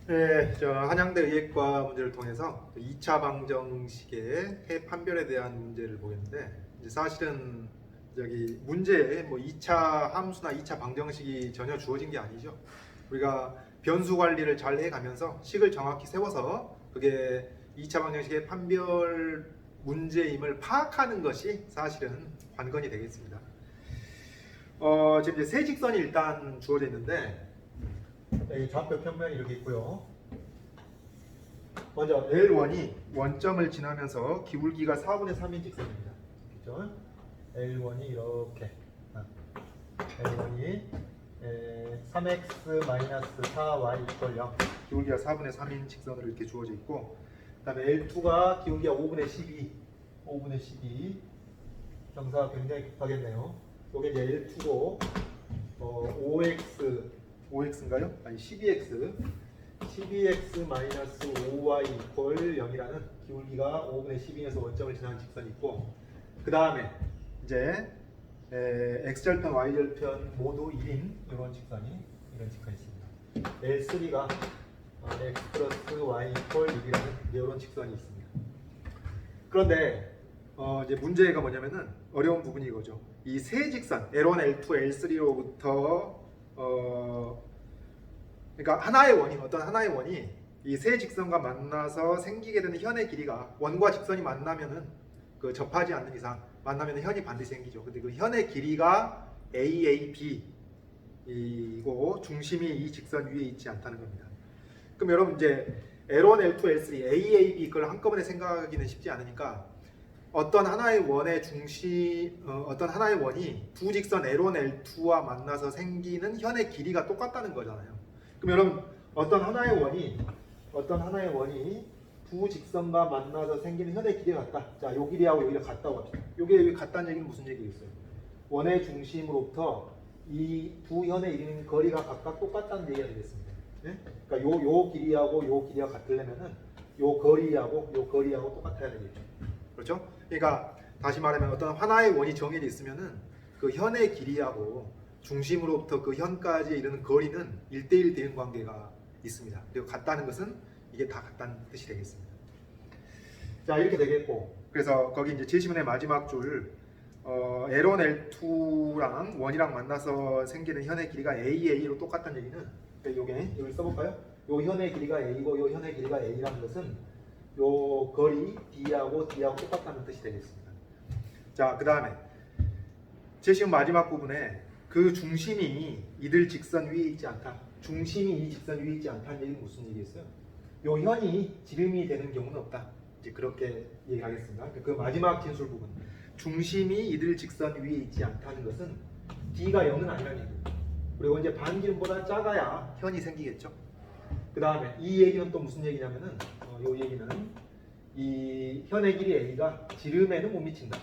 네, 저 한양대 의예과 문제를 통해서 2차 방정식의 해 판별에 대한 문제를 보겠는데 이제 사실은 여기 문제에 뭐 2차 함수나 2차 방정식이 전혀 주어진 게 아니죠. 우리가 변수 관리를 잘 해가면서 식을 정확히 세워서 그게 2차 방정식의 판별 문제임을 파악하는 것이 사실은 관건이 되겠습니다. 지금 이제 세 직선이 일단 주어져 있는데 이 좌표 평면이 이렇게 있고요. 먼저 L1이 원점을 지나면서 기울기가 4분의 3인 직선입니다. 그렇죠? L1이 이렇게 L1이 3x-4y = 0 기울기가 4분의 3인 직선으로 이렇게 주어져 있고 그 다음에 L2가 기울기가 5분의 12 경사가 굉장히 급하겠네요. 이게 이제 L2고 5x인가요? 아니 12x-5y = 0이라는 기울기가 5분의 12에서 원점을 지나는 직선이 있고 그 다음에 이제 x절편 y절편 모두 1인 이런 직선이 있습니다. L3가 x 플러스 y = 1이라는 이런 직선이 있습니다. 그런데 이제 문제가 뭐냐면은 어려운 부분이 이거죠. 이 세 직선 L1, L2, L3로부터 그러니까 어떤 하나의 원이 이 세 직선과 만나서 생기게 되는 현의 길이가 원과 직선이 만나면은 그 접하지 않는 이상 만나면은 현이 반드시 생기죠. 근데 그 현의 길이가 AAB이고 중심이 이 직선 위에 있지 않다는 겁니다. 그럼 여러분 이제 L1, L2, L3, AAB 그걸 한꺼번에 생각하기는 쉽지 않으니까 어떤 하나의 원이 두 직선 L1, L2와 만나서 생기는 현의 길이가 똑같다는 거잖아요. 그럼 여러분 어떤 하나의 원이 두 직선과 만나서 생기는 현의 길이가 같다. 자, 요 길이하고 여기가 같다고 합시다. 요게 같다는 얘기는 무슨 얘기겠어요? 원의 중심으로부터 이 두 현에 이르는 거리가 각각 똑같다는 얘기가 되겠습니다. 네? 그러니까 요 길이하고 요 길이가 같으려면은 요 거리하고 똑같아야 되겠죠. 그렇죠? 그러니까 다시 말하면 어떤 하나의 원이 정해져 있으면은 그 현의 길이하고 중심으로부터 그 현까지 이르는 거리는 1대1 대응 관계가 있습니다. 그리고 같다는 것은 이게 다 같다는 뜻이 되겠습니다. 자, 이렇게 되겠고 그래서 거기 이제 제시문의 마지막 줄 L1, L2랑 원이랑 만나서 생기는 현의 길이가 AA로 똑같다는 얘기는 요게 여기 써볼까요? 요 현의 길이가 A고 요 현의 길이가 A라는 것은 요 거리 D하고 똑같다는 뜻이 되겠습니다. 자, 그 다음에 제시문 마지막 부분에 그 중심이 이들 직선 위에 있지 않다. 중심이 이 직선 위에 있지 않다는 얘기는 무슨 얘기겠어요? 요 현이 지름이 되는 경우는 없다. 이제 그렇게 얘기하겠습니다. 그 마지막 진술 부분. 중심이 이들 직선 위에 있지 않다는 것은 D가 0은 아니라는 얘기입니다. 그리고 이제 반기름보다 작아야 현이 생기겠죠. 그 다음에 이 얘기는 또 무슨 얘기냐면은 요 얘기는 이 현의 길이 A가 지름에는 못 미친다.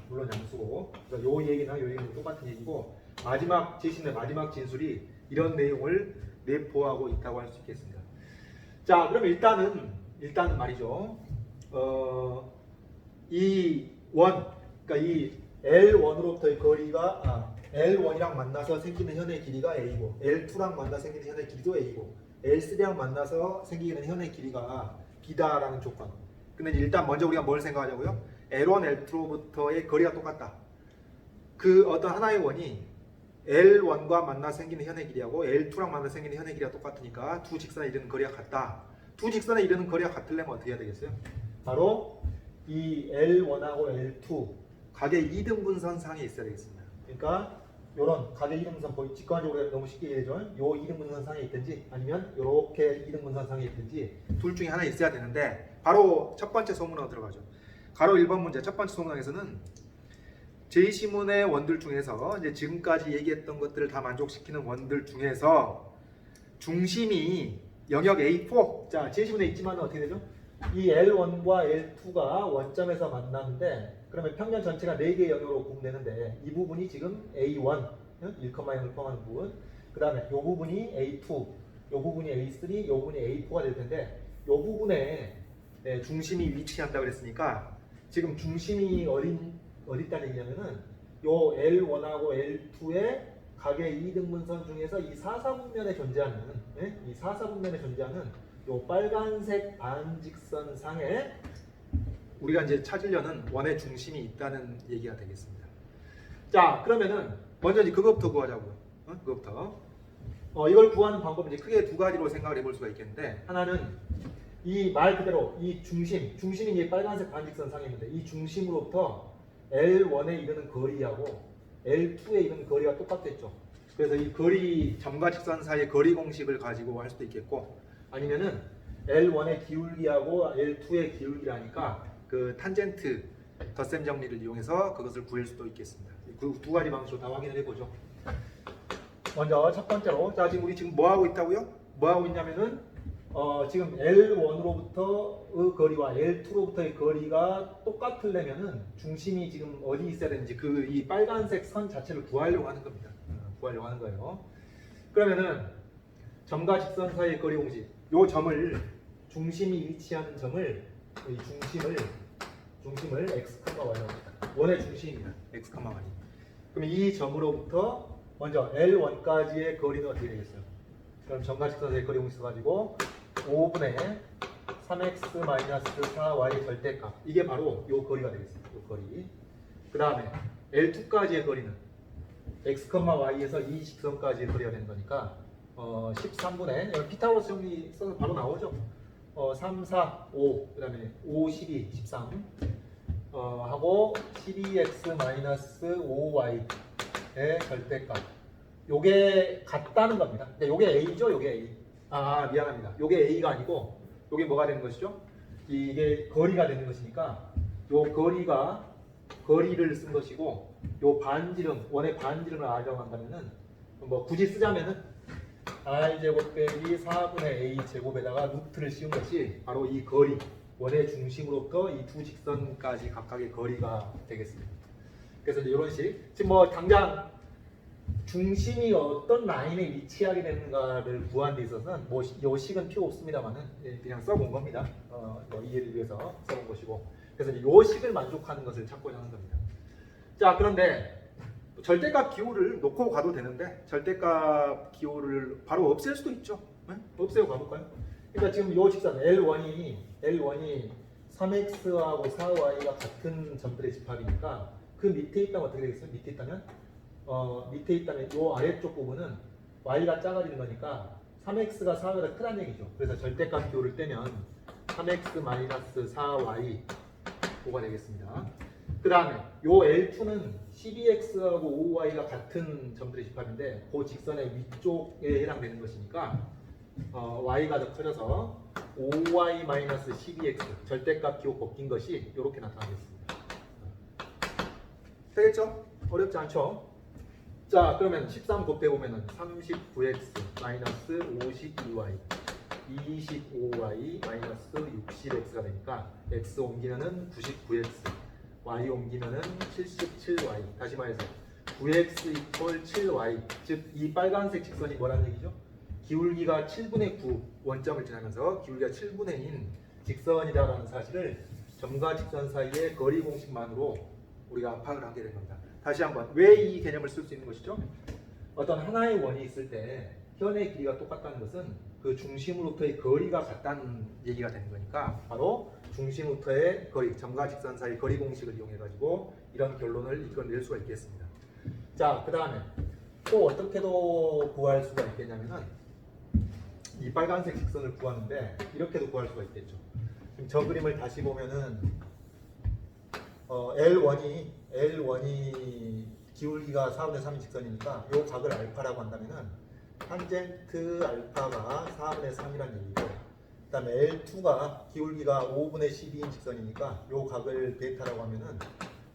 물론 양수고. 그러니까 요 얘기나 요 얘기는 똑같은 얘기고 마지막 제시문의 마지막 진술이 이런 내용을 내포하고 있다고 할 수 있겠습니다. 자, 그럼 일단은 말이죠. 이 원, 그러니까 이 L1으로부터의 거리가 L1이랑 만나서 생기는 현의 길이가 A고 L2랑 만나서 생기는 현의 길이도 A고 L3랑 만나서 생기는 현의 길이가 B다라는 조건. 근데 일단 먼저 우리가 뭘 생각하자고요? L1, L2로부터의 거리가 똑같다. 그 어떤 하나의 원이 L1과 만나 생기는 현의 길이하고 L2랑 만나 생기는 현의 길이가 똑같으니까 두 직선에 이르는 거리가 같다. 두 직선에 이르는 거리가 같으려면 어떻게 해야 되겠어요? 바로 이 L1하고 L2 각의 이등분선상에 있어야 되겠습니다. 그러니까 이런 각의 이등분선 직관적으로 너무 쉽게 얘기하죠. 요 이등분선상에 있든지 아니면 이렇게 이등분선상에 있든지 둘 중에 하나 있어야 되는데 바로 첫 번째 소문으로 들어가죠. 가로 1번 문제 첫 번째 소문항에서는 제시문의 원들 중에서 이제 지금까지 얘기했던 것들을 다 만족시키는 원들 중에서 중심이 영역 A4. 자, 제시문에 있지만 어떻게 되죠? 이 L1과 L2가 원점에서 만나는데 그러면 평면 전체가 4개의 영역으로 구분되는데 이 부분이 지금 A1, 1,0을 포함하는 부분. 그 다음에 이 부분이 A2, 이 부분이 A3, 이 부분이 A4가 될 텐데 이 부분에 중심이 위치한다고 그랬으니까 지금 중심이 어디 있다는 얘기냐면은 요 L1하고 L2의 각의 이등분선 중에서 이 사사분면에 존재하는 이 사사분면에 존재하는 요 빨간색 반직선상에 우리가 이제 찾으려는 원의 중심이 있다는 얘기가 되겠습니다. 자, 그러면은 먼저 이제 그것부터 구하자고요. 그것부터. 이걸 구하는 방법은 이제 크게 두 가지로 생각을 해볼 수가 있겠는데, 하나는 이 말 그대로 이 중심이 이제 빨간색 반직선상에 있는데 이 중심으로부터 L1에 이르는 거리하고 L2에 이르는 거리가 똑같겠죠. 그래서 이 거리 점과 직선 사이의 거리 공식을 가지고 할 수도 있겠고, 아니면은 L1의 기울기하고 L2의 기울기라니까 그 탄젠트 덧셈 정리를 이용해서 그것을 구할 수도 있겠습니다. 그 두 가지 방식으로 다 확인을 해보죠. 먼저 첫 번째로, 자 지금 우리 지금 뭐 하고 있다고요? 뭐 하고 있냐면은 지금 L1으로부터의 거리와 L2로부터의 거리가 똑같으려면은 중심이 지금 어디 있어야 되는지 그 이 빨간색 선 자체를 구하려고 하는 겁니다. 구하려고 하는 거예요. 그러면은 점과 직선 사이의 거리 공식, 요 점을 중심이 위치하는 점을 이 중심을 x, y라고 합니다. 원의 중심입니다. x, y. 그럼 이 점으로부터 먼저 L1까지의 거리는 어떻게 되겠어요? 그럼 점과 직선 사이의 거리 공식 가지고 5분의 3x-4y 절대값, 이게 바로 요 거리가 되겠습니다. 요 거리. 그 다음에 L2까지의 거리는 x, y에서 이 직선까지의 거리가 되는 거니까 13분의 여기 피타고라스 정리 써서 바로 나오죠. 3, 4, 5, 그 다음에 5, 12, 13 하고 12x-5y의 절대값, 요게 같다는 겁니다. 근데 요게 a죠, 요게 a. 미안합니다. 요게 a가 아니고 요게 뭐가 되는 것이죠? 이게 거리가 되는 것이니까 요 거리를 쓴 것이고, 요 반지름, 원의 반지름을 알려고 한다면은 뭐 굳이 쓰자면은 r제곱 빼기 4분의 a제곱에다가 루트를 씌운 것이 바로 이 거리, 원의 중심으로부터 이 두 직선까지 각각의 거리가 되겠습니다. 그래서 이제 이런 식, 지금 뭐 당장 중심이 어떤 라인에 위치하게 되는가를 구하는 데 있어서는 뭐 요 식은 필요 없습니다만은 그냥 써본 겁니다. 뭐 이해를 위해서 써본 것이고, 그래서 이제 요 식을 만족하는 것을 찾고자 하는 겁니다. 자, 그런데 절대값 기호를 놓고 가도 되는데 같 기호를 바로 없앨 수도 있죠. 네? 없애고 가볼까요? 그러니까 지금 요 직선 L1이 3x하고 4y가 같은 점들의 집합이니까 그 밑에 있다면 어떻게 되겠어요? 밑에 있다면 요 아래쪽 부분은 y가 작아지는 거니까 3x가 4y보다 크다는 얘기죠. 그래서 절대값 기호를 떼면 3x-4y 가 되겠습니다. 그 다음에 요 L2는 12x하고 5y가 같은 점들의 집합인데 그 직선의 위쪽에 해당되는 것이니까 y가 더 커져서 5y-12x 절대값 기호 꺾인 것이 이렇게 나타나겠습니다. 되겠죠? 어렵지 않죠? 자, 그러면 13 곱해보면 39x-52y 25y-60x가 되니까 x 옮기면은 99x, y 옮기면은 77y. 다시 말해서 9x 이퀄 7y. 즉 이 빨간색 직선이 뭐라는 얘기죠? 기울기가 7분의 9 원점을 지나면서 기울기가 7분의인 직선이라는 사실을 점과 직선 사이의 거리 공식만으로 우리가 파악을 하게 된 겁니다. 다시 한번, 왜 이 개념을 쓸 수 있는 것이죠? 어떤 하나의 원이 있을 때 현의 길이가 똑같다는 것은 그 중심으로부터의 거리가 같다는 얘기가 되는 거니까 바로 중심부터의 거리, 점과 직선 사이 거리 공식을 이용해 가지고 이런 결론을 이끌어낼 수가 있겠습니다. 자, 그 다음에 또 어떻게도 구할 수가 있겠냐면은 이 빨간색 직선을 구하는데 이렇게도 구할 수가 있겠죠. 지금 저 그림을 다시 보면은 L1이 기울기가 4분의 3인 직선이니까 이 각을 알파라고 한다면은 탄젠트 알파가 4분의 3이라는 얘기고, 그 다음에 L2가 기울기가 5분의 12인 직선이니까 이 각을 베타라고 하면은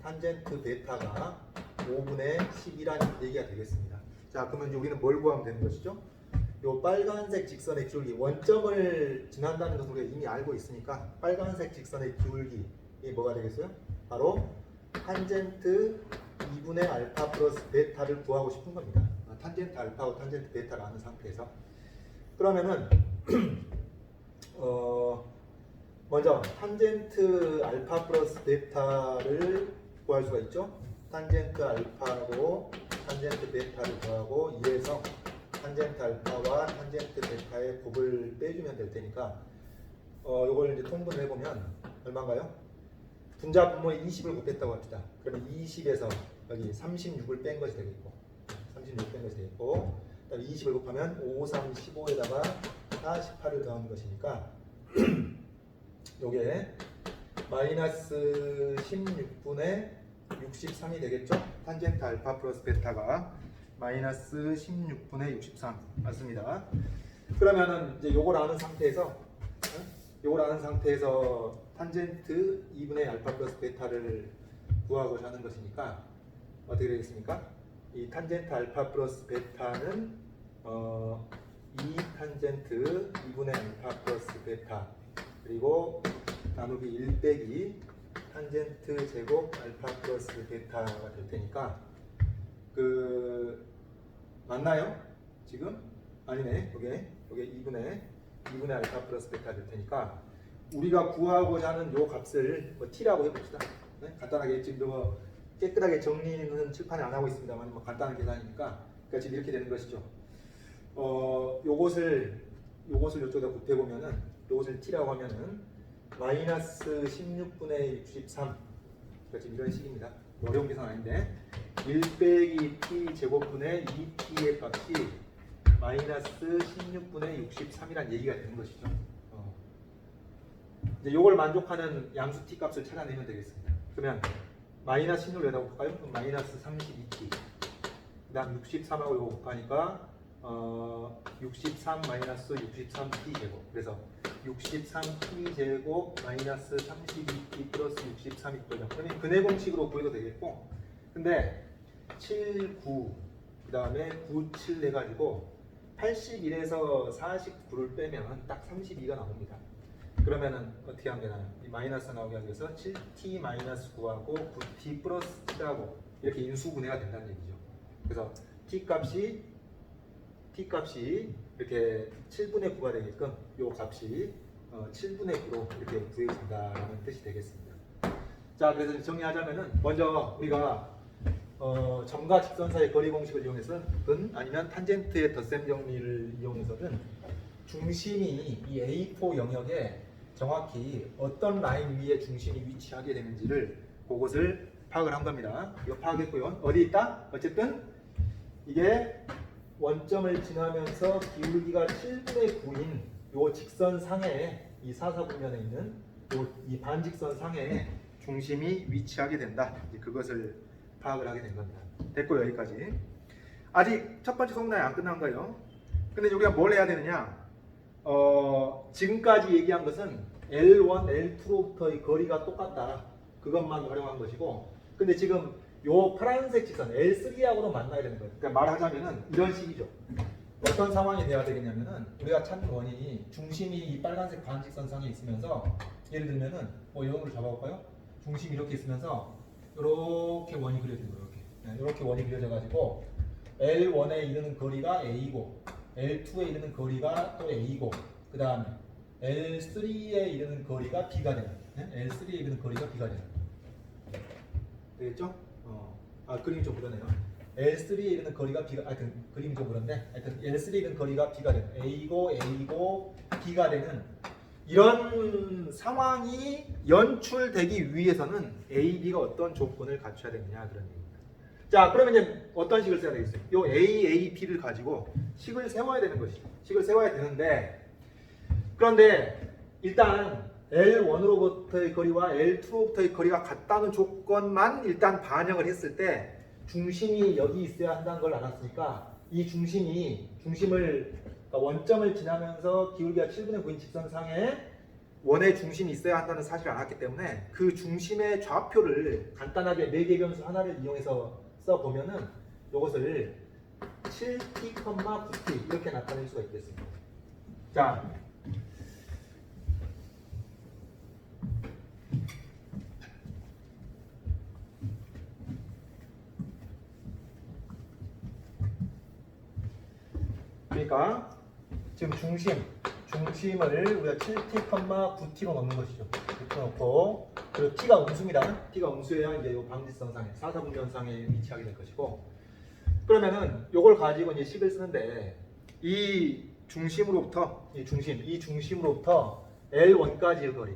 탄젠트 베타가 5분의 10이라는 얘기가 되겠습니다. 자, 그러면 우리는 뭘 구하면 되는 것이죠? 이 빨간색 직선의 기울기, 원점을 지난다는 것을 우리가 이미 알고 있으니까 빨간색 직선의 기울기, 이게 뭐가 되겠어요? 바로 탄젠트 2분의 알파 플러스 베타를 구하고 싶은 겁니다. 탄젠트 알파와 탄젠트 베타를 아는 상태에서. 그러면은 먼저 탄젠트 알파 플러스 베타를 구할 수가 있죠. 탄젠트 알파로 탄젠트 베타를 더하고 1에서 탄젠트 알파와 탄젠트 베타의 곱을 빼주면 될 테니까 요걸 이제 통분을 해보면 얼마인가요? 분자 분모에 20을 곱했다고 합시다. 그러면 20에서 여기 36을 뺀 것이 되겠고 36 뺀 것이 되겠고 그다음에 20을 곱하면 5, 3, 15에다가 48을 더한 것이니까 요게 마이너스 16분의 63이 되겠죠? 탄젠트 알파 플러스 베타가 마이너스 16분의 63 맞습니다. 그러면은 이제 요걸 아는 상태에서 탄젠트 2분의 알파 플러스 베타를 구하고자 하는 것이니까 어떻게 되겠습니까? 이 탄젠트 알파 플러스 베타는 2 탄젠트 2분의 알파 플러스 베타 그리고 나누기 1 빼기 탄젠트 제곱 알파 플러스 베타가 될 테니까 맞나요? 지금? 아니네. 요게 2분의 알파 플러스 베타 될 테니까 우리가 구하고자 하는 요 값을 t라고 해봅시다. 네? 간단하게 지금 깨끗하게 정리는 칠판에 안 하고 있습니다만 간단한 계산이니까 그러니까 지금 이렇게 되는 것이죠. 요것을 이쪽에다 곱해보면은 요것을 t라고 하면은 마이너스 16분의 63 그러니까 지금 이런 식입니다. 어려운 계산 아닌데 1 빼기 t 제곱분의 2t의 값이 마이너스 16분의 63이란 얘기가 되는 것이죠. 이제 요걸 만족하는 양수 t 값을 찾아내면 되겠습니다. 그러면 마이너스 16을 여기다 볼까요? 그럼 마이너스 32t 그 다음 63하고 요거 곱하니까 63 마이너스 63t 제곱 그래서 63t 제곱 마이너스 32t 플러스 63이 거죠. 그러면 근해 공식으로 구해도 되겠고 근데 7, 9 그 다음에 9, 7 해가지고 81에서 49를 빼면 딱 32가 나옵니다. 그러면은 어떻게 하면 되나요? 이 마이너스 나오게 하기 위해서 7t 마이너스 9하고 9t 플러스 7하고 이렇게 인수분해가 된다는 얘기죠. 그래서 t 값이 이렇게 7분의 9가 되게끔 이 값이 7분의 9로 이렇게 구해진다는 뜻이 되겠습니다. 자, 그래서 정리하자면은 먼저 우리가 점과 직선 사이의 거리 공식을 이용해서든 아니면 탄젠트의 덧셈 정리를 이용해서든 중심이 이 A4 영역에 정확히 어떤 라인 위에 중심이 위치하게 되는지를 그것을 파악을 한 겁니다. 이거 파악했고요. 어디 있다? 어쨌든 이게 원점을 지나면서 기울기가 7분의 9인 요 직선 상해에 이 사사분면에 있는 이 반직선 상해에 중심이 위치하게 된다. 이제 그것을 파악을 하게 된 겁니다. 됐고요. 여기까지. 아직 첫 번째 소문이 안 끝난 거예요. 근데 우리가 뭘 해야 되느냐? 지금까지 얘기한 것은 L1, L2로부터의 거리가 똑같다. 그것만 활용한 것이고 근데 지금 요 파란색 직선 L3하고도 만나야 되는 거예요. 그러니까 말하자면은 이런 식이죠. 어떤 상황이 돼야 되겠냐면은 우리가 찾는 원인이 중심이 이 빨간색 반직선상에 있으면서 예를 들면은 뭐 이런 걸 잡아볼까요? 중심이 이렇게 있으면서 이렇게 원이 그려진 거예요. 이렇게 원이 그려져 가지고 L1에 이르는 거리가 A고 L2에 이르는 거리가 또 A고 그 다음에 L3에 이르는 거리가 B가 되는 L3에 이르는 거리가 B가 되는 되겠죠? 그림이 좀 그러네요. L3에 이르는 거리가 B가 하여튼 그림이 좀 그런데 하여튼 L3에 이르는 거리가 B가 되는 A고 B가 되는 이런 상황이 연출되기 위해서는 A, B가 어떤 조건을 갖춰야 되느냐 그런 얘기입니다. 자, 그러면 이제 어떤 식을 써야 되겠어요? 요 A, P를 가지고 식을 세워야 되는 것이죠. 식을 세워야 되는데 그런데 일단 L1으로부터의 거리와 L2로부터의 거리가 같다는 조건만 일단 반영을 했을 때 중심이 여기 있어야 한다는 걸 알았으니까 이 중심을 원점을 지나면서 기울기가 7분의 9인 직선상에 원의 중심이 있어야 한다는 사실을 알았기 때문에 그 중심의 좌표를 간단하게 매개 변수 하나를 이용해서 써보면은 이것을 7t, 9t 이렇게 나타낼 수가 있겠습니다. 자, 그러니까 지금 중심을 우리가 7t, 9t로 넣는 것이죠. 이렇게 넣고 그리고 t가 음수입니다. t가 음수여야 이제 이 방지선상에 사사분면상에 위치하게 될 것이고 그러면은 요걸 가지고 이제 식을 쓰는데 이 중심으로부터 이 중심으로부터 L1까지의 거리,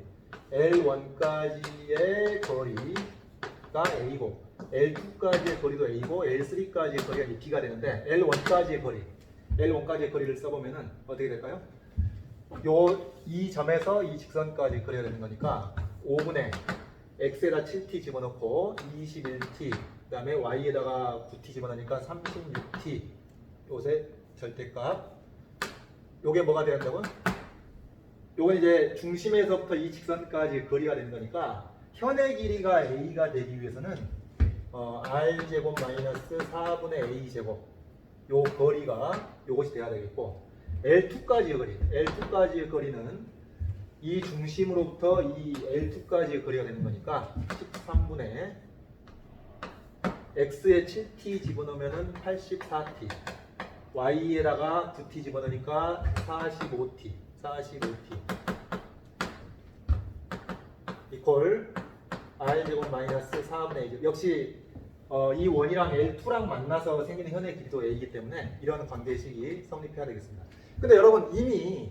L1까지의 거리가 A고, L2까지의 거리도 A고, L3까지의 거리가 이제 B가 되는데 L1까지의 거리를 써보면은 어떻게 될까요? 이 점에서 이 직선까지 거리가 되는 거니까 5분의 x에다 7t 집어넣고 21t, 그 다음에 y에다가 9t 집어넣으니까 36t, 요새 절대값. 요게 뭐가 되는다고? 요건 이제 중심에서부터 이 직선까지 거리가 되는 거니까 현의 길이가 a가 되기 위해서는 r제곱 마이너스 4분의 a제곱 요 거리가 요것이 돼야 되겠고, L2까지의 거리는 이 중심으로부터 이 L2까지의 거리가 되는 거니까 13분의 x에 7t 집어넣으면 84t, y에다가 9t 집어넣으니까 45t 이퀄 r제곱 마이너스 4분의 a제곱. 역시 이 원이랑 L2랑 만나서 생기는 현의 길이도 a이기 때문에 이런 관계식이 성립해야 되겠습니다. 근데 여러분 이미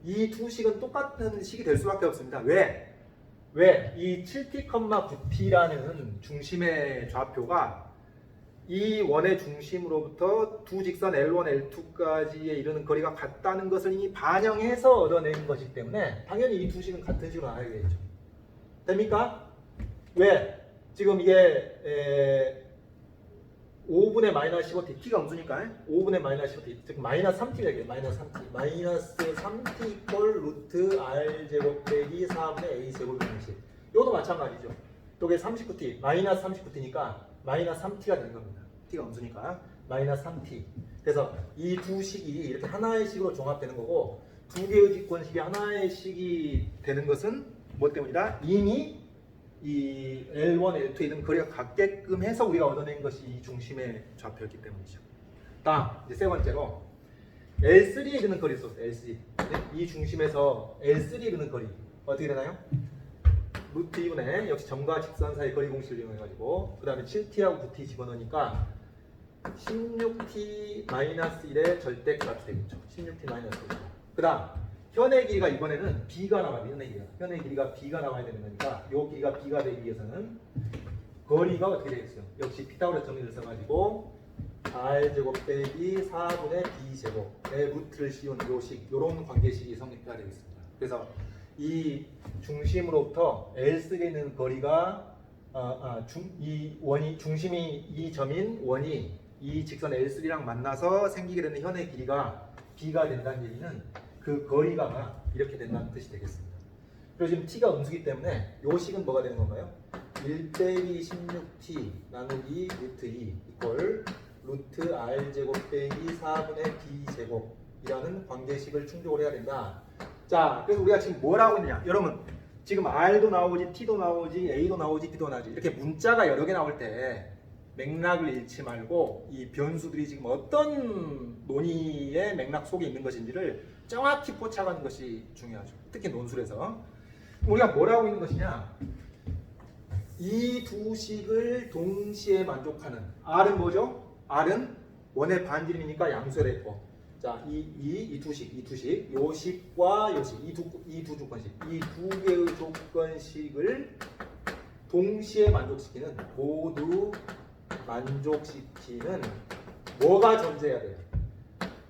이 두 식은 똑같은 식이 될 수밖에 없습니다. 왜? 이 7t, 9t라는 중심의 좌표가 이 원의 중심으로부터 두 직선 L1, L2까지에 이르는 거리가 같다는 것을 이미 반영해서 얻어낸 것이기 때문에 당연히 이 두 식은 같은 식으로 나와야 되겠죠. 됩니까? 왜? 지금 이게 5분의 마이너스 15t, t가 음수니까 5분의 마이너스 15t, 즉 마이너스 3t 되겠네. 마이너스 3t 이퀄 루트 r 제곱 빼기 4분의 a 제곱 방식. 이것도 마찬가지죠. 요게 39t, 마이너스 39t니까 마이너스 3t가 되는 겁니다. t가 음수니까 마이너스 3t. 그래서 이 두 식이 이렇게 하나의 식으로 종합되는 거고, 두 개의 직권식이 하나의 식이 되는 것은 뭐 때문이다? 이미 이 L1, L2에 있는 거리가 같게끔 해서 우리가 얻어낸 것이 이 중심의 좌표였기 때문이죠. 다음, 이제 세 번째로 L3에 이르는 거리 있었어요. L3. 이 중심에서 L3에 이르는 거리 어떻게 되나요? 루트 2분의 역시 점과 직선 사이 거리 공식을 이용해가지고 그 다음에 7t하고 9t 집어넣으니까 16t-1의 절대값이 되겠죠. 16t-1. 그 다음 현의 길이가 이번에는 b가 나와야 돼요. 현의 길이가 b가 나와야 되는 거니까 이 길이가 b가 되기 위해서는 거리가 어떻게 되겠어요? 역시 피타고라스 정리를 써가지고 r제곱 빼기 4분의 b제곱의 루트를 씌운 요런 관계식이 성립해야 되겠습니다. 그래서 이 중심으로부터 L3에 있는 거리가 중심이 이 점인 원이 이 직선 L3랑 만나서 생기게 되는 현의 길이가 b가 된다는 얘기는 그 거리가 이렇게 된다는 뜻이 되겠습니다. 그리고 지금 t가 음수기 때문에 요 식은 뭐가 되는 건가요? 1 빼기 16t 나누기 루트 2 이퀄 루트 r제곱 빼기 4분의 b제곱이라는 관계식을 충족을 해야 된다. 자, 그래서 우리가 지금 뭘 하고 있느냐? 여러분, 지금 r도 나오지, t도 나오지, a도 나오지, b도 나오지. 이렇게 문자가 여러 개 나올 때 맥락을 잃지 말고 이 변수들이 지금 어떤 논의의 맥락 속에 있는 것인지를 정확히 포착하는 것이 중요하죠. 특히 논술에서. 우리가 뭘 하고 있는 것이냐? 이 두 식을 동시에 만족하는 R은 뭐죠? R은 원의 반지름이니까 양수에 됐고, 자, 이 두 식, 요 식과 요 식, 이 두 조건식, 이 두 개의 조건식을 동시에 만족시키는, 모두 만족시키는 뭐가 존재해야 돼요?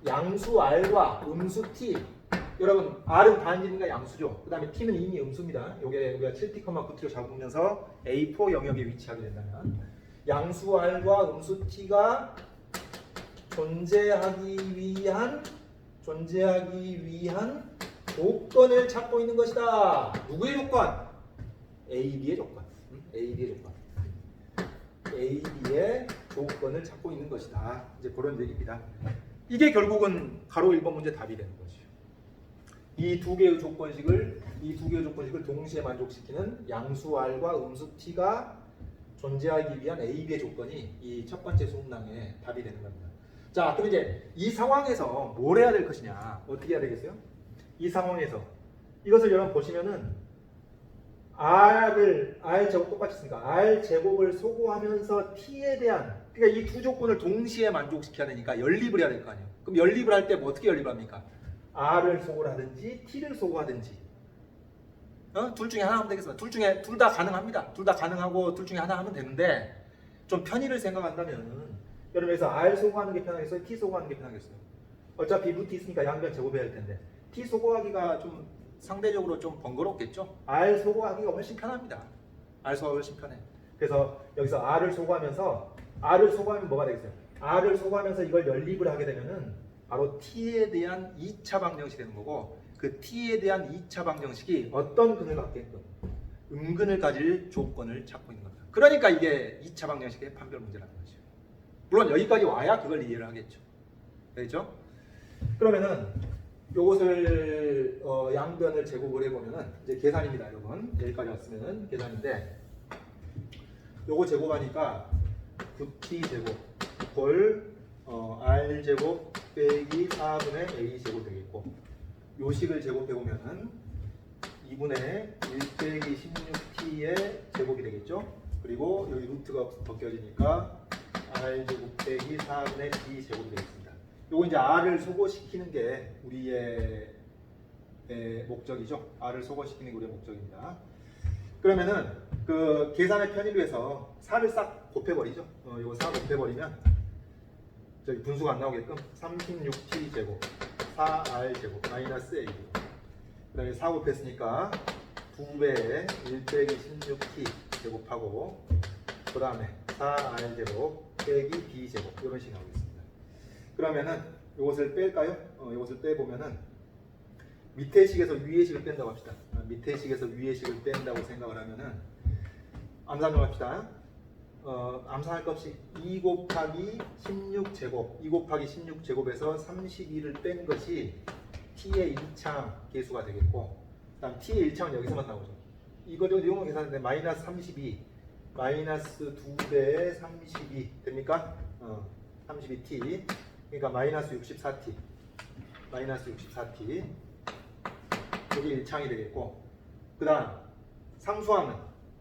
양수 R과 음수 T. 여러분, R은 반지름과 양수죠. 그 다음에 T는 이미 음수입니다. 요게 우리가 7t, 9t로 잡으면서 A4 영역에 위치하게 된다면, 양수 R과 음수 T가 존재하기 위한 조건을 찾고 있는 것이다. 누구의 조건? A, B의 조건. A, B의 조건을 찾고 있는 것이다. 이제 그런 얘기입니다. 이게 결국은 가로 1번 문제 답이 되는 거죠. 이 두 개의 조건식을 동시에 만족시키는 양수 R과 음수 T가 존재하기 위한 A, B의 조건이 이 첫 번째 수문항의 답이 되는 겁니다. 자, 그럼 이제 이 상황에서 뭘 해야 될 것이냐? 어떻게 해야 되겠어요? 이 상황에서 이것을 여러분 보시면은 R 제곱 똑같이 쓰니까 R 제곱을 소구하면서 T에 대한, 그러니까 이 두 조건을 동시에 만족시켜야 되니까 연립을 해야 될 거 아니에요. 그럼 연립을 할 때 뭐 어떻게 연립을 합니까? R을 소구를 하든지 T를 소구하든지, 둘 중에 하나 하면 되겠습니다. 둘 다 가능합니다. 둘 다 가능하고 둘 중에 하나 하면 되는데, 좀 편의를 생각한다면 여러분에서 R 소구하는 게 편하겠어요? T 소구하는 게 편하겠어요? 어차피 루트 있으니까 양변 제곱해야 할 텐데 T 소구하기가 좀 상대적으로 좀 번거롭겠죠? R 소구하기가 훨씬 편합니다. R 소구가 훨씬 편해. 그래서 여기서 R을 소구하면 뭐가 되겠어요? R을 소구하면서 이걸 연립을 하게 되면은 바로 T에 대한 2차 방정식이 되는 거고, 그 T에 대한 2차 방정식이 어떤 근을 갖게끔 음근을 가질 조건을 찾고 있는 겁니다. 그러니까 이게 2차 방정식의 판별 문제라는 거죠. 물론 여기까지 와야 그걸 이해를 하겠죠. 되죠? 그러면은 요것을 양변을 제곱을 해보면은 이제 계산입니다, 여러분. 여기까지 왔으면은 계산인데, 요거 제곱하니까 9t 제곱 꼴 r 제곱 빼기 4분의 a 제곱 되겠고, 요식을 제곱해 보면은 2분의 1 빼기 16t의 제곱이 되겠죠. 그리고 여기 루트가 벗겨지니까 r 제곱 빼기 4분의 b 제곱이 되겠습니다. 요거 이제 r을 소거시키는 게 우리의 목적이죠. r을 소거시키는 게 우리의 목적입니다. 그러면은 그 계산의 편의를 위해서 4를 싹 곱해버리죠. 요거 4 곱해버리면 저기 분수가 안 나오게끔 36t 제곱 4r 제곱 마이너스 a 제곱, 그 다음에 4 곱했으니까 2배에 1 빼기 16t 제곱하고, 그 다음에 4r 제곱 빼기 b 제곱, 이런 식이 나오겠습니다. 그러면은 이것을 뺄까요? 이것을 빼보면은 밑에 식에서 위의 식을 뺀다고 합시다. 밑에 식에서 위의 식을 뺀다고 생각을 하면은 암산을 합시다. 암산할 값이 2 곱하기 16제곱, 2 곱하기 16제곱에서 32를 뺀 것이 t의 2차 계수가 되겠고, 그 다음 t의 1차는 여기서만 나오죠. 이거를 이용을 계산하는데 마이너스 32, 마이너스 2배의 32 됩니까? 32t, 그러니까 마이너스 64t, 마이너스 64t, 여기 1창이 되겠고, 그 다음 상수함은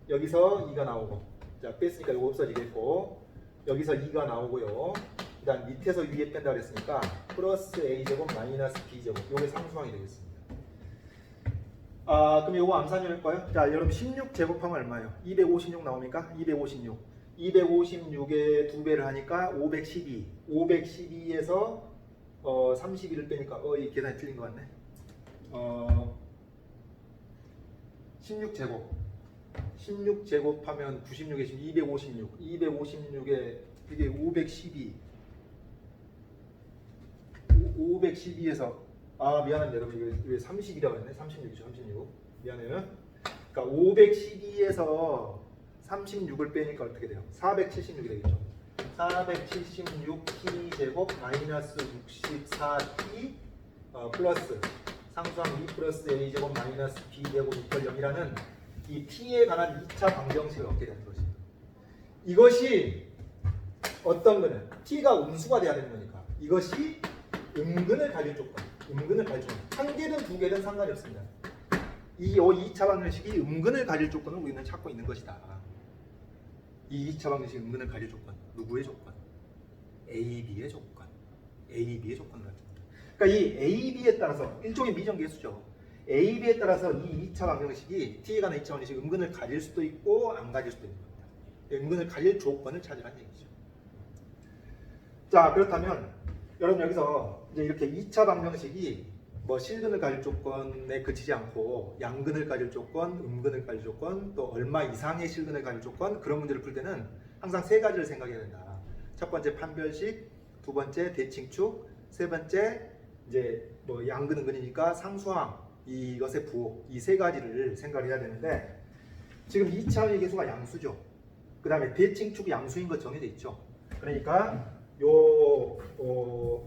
여기서 2가 나오고, 자 뺐으니까 이거 없어지겠고, 여기서 2가 나오고요. 그 다음 밑에서 위에 뺀다 그랬으니까 플러스 a제곱 마이너스 b제곱, 요게 상수항이 되겠습니다. 그럼 요거 암산해볼까요? 자 여러분 16제곱하면 얼마예요? 256 나옵니까? 256, 256에 2배를 하니까 512, 512에서 32를 빼니까 이 계산이 틀린 것 같네. 16제곱 하면 96에 지금 256, 256에 이게 512, 512에서 미안합니다 여러분, 이거 왜 32라고 했네. 36이죠. 36 미안해요. 그러니까 512에서 36을 빼니까 어떻게 돼요? 476이 되겠죠. 476t 제곱 마이너스 64t 플러스 상수항 2 플러스 a 제곱 마이너스 b 제곱 이퀄 0이라는 이 t에 관한 2차 방정식을 얻게 되는 것입니다. 이것이 어떤 거는 t가 음수가 돼야 되는 거니까 이것이 음근을 가질 조건, 음근을 가질 조건. 한 개든 두 개든 상관이 없습니다. 이 2차 방정식이 음근을 가질 조건을 우리는 찾고 있는 것이다. 이 2차 방정식이 음근을 가질 조건, 누구의 조건? A, B의 조건. A, B의 조건을 가집니다. 그러니까 이 A, B에 따라서 일종의 미정계수죠. A, B에 따라서 이 2차 방정식이 T에 관한 2차 방정식이 음근을 가질 수도 있고 안 가질 수도 있는 겁니다. 음근을 가질 조건을 찾으라는 얘기죠. 자, 그렇다면 여러분 여기서 이제 이렇게 2차 방정식이 뭐 실근을 가질 조건에 그치지 않고 양근을 가질 조건, 음근을 가질 조건, 또 얼마 이상의 실근을 가질 조건, 그런 문제를 풀 때는 항상 세 가지를 생각해야 된다. 첫 번째 판별식, 두 번째 대칭축, 세 번째 이제 뭐 양근, 음근이니까 상수항, 이것의 부호, 이 세 가지를 생각해야 되는데, 지금 2차원의 계수가 양수죠. 그 다음에 대칭축 양수인 것 정해져 있죠. 그러니까 요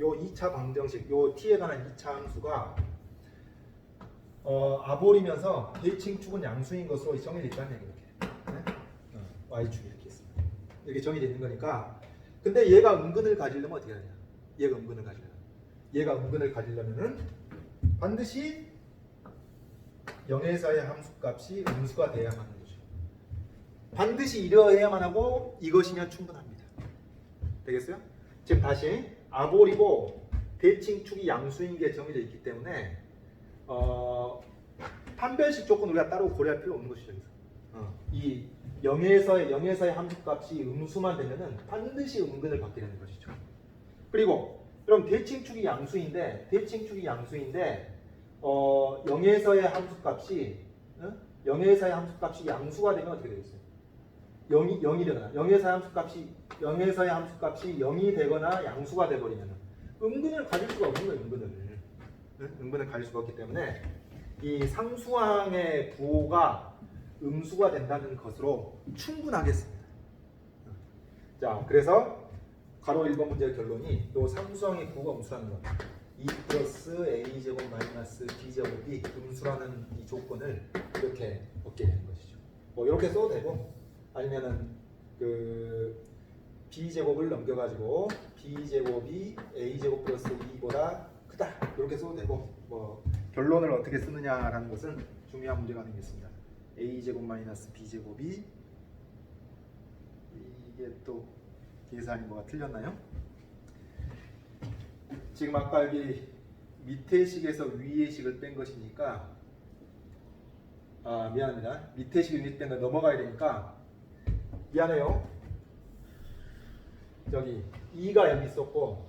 2차 방정식, 요 t에 관한 2차 함수가 아볼이면서 대칭축은 양수인 것으로 정해져 있다는 얘기. 이렇게 네? y축 이렇게 있습니다. 이렇게 정해져 있는 거니까. 근데 얘가 음근을 가지려면 어떻게 해야 되냐? 얘가 음근을 가지려면은 반드시 0에서의 함수값이 음수가 돼야만 하는 거죠. 반드시 이러해야만 하고 이것이면 충분합니다. 되겠어요? 지금 다시 아볼이고 대칭축이 양수인 게 정해져 있기 때문에 판별식 조건 우리가 따로 고려할 필요 없는 것이죠. 이 0에서의 함수값이 음수만 되면은 반드시 음근을 받게 되는 것이죠. 그리고 그럼 대칭축이 양수인데 0에서의 함수값이 0에서의 함수값이 양수가 되면 어떻게 되겠어요? 0이 되거나 0에서의 함수값이 0이 되거나 양수가 되버리면 음근을 가질 수가 없는 거예요. 음근을 가질 수가 없기 때문에 이 상수항의 부호가 음수가 된다는 것으로 충분하겠습니다. 자, 그래서 가로 1번 문제의 결론이 이 상수항의 부호가 음수라는 것, 2 플러스 a제곱 마이너스 b제곱이 음수라는 이 조건을 이렇게 얻게 되는 것이죠. 뭐 이렇게 써도 되고 아니면은 그 b제곱을 넘겨가지고 b제곱이 a제곱 플러스 2보다 크다 이렇게 써도 되고 뭐 결론을 어떻게 쓰느냐라는 것은 중요한 문제가 되겠습니다. a제곱 마이너스 b제곱이 이게 또 계산이 뭐가 틀렸나요? 지금 아까 여기 밑에 식에서 위의 식을 뺀 것이니까 미안합니다. 밑에 식을 밑에 뺀 거 넘어가야 되니까 미안해요. 저기 2가 여기 있었고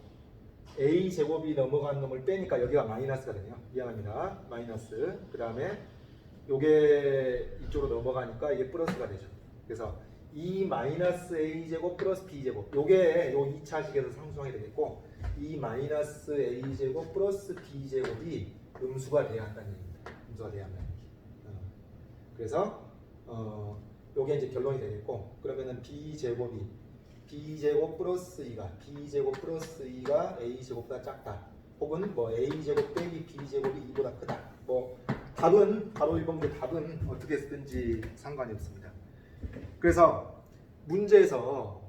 a 제곱이 넘어간 놈을 빼니까 여기가 마이너스가 되네요. 미안합니다. 마이너스. 그 다음에 요게 이쪽으로 넘어가니까 이게 플러스가 되죠. 그래서 2 마이너스 a 제곱 플러스 b 제곱 요게 요 2차식에서 상수항이 되겠고 2 마이너스 a 제곱 플러스 b 제곱이 음수가 돼야 한다는 얘기입니다. 음수가 돼야 한다는 얘기. 그래서 요게 이제 결론이 되겠고 그러면은 b 제곱 플러스 2가 a 제곱보다 작다. 혹은 뭐 a 제곱 빼기 b 제곱이 2보다 크다. 뭐 답은 바로 1번 문제 답은 어떻게 쓰든지 상관이 없습니다. 그래서 문제에서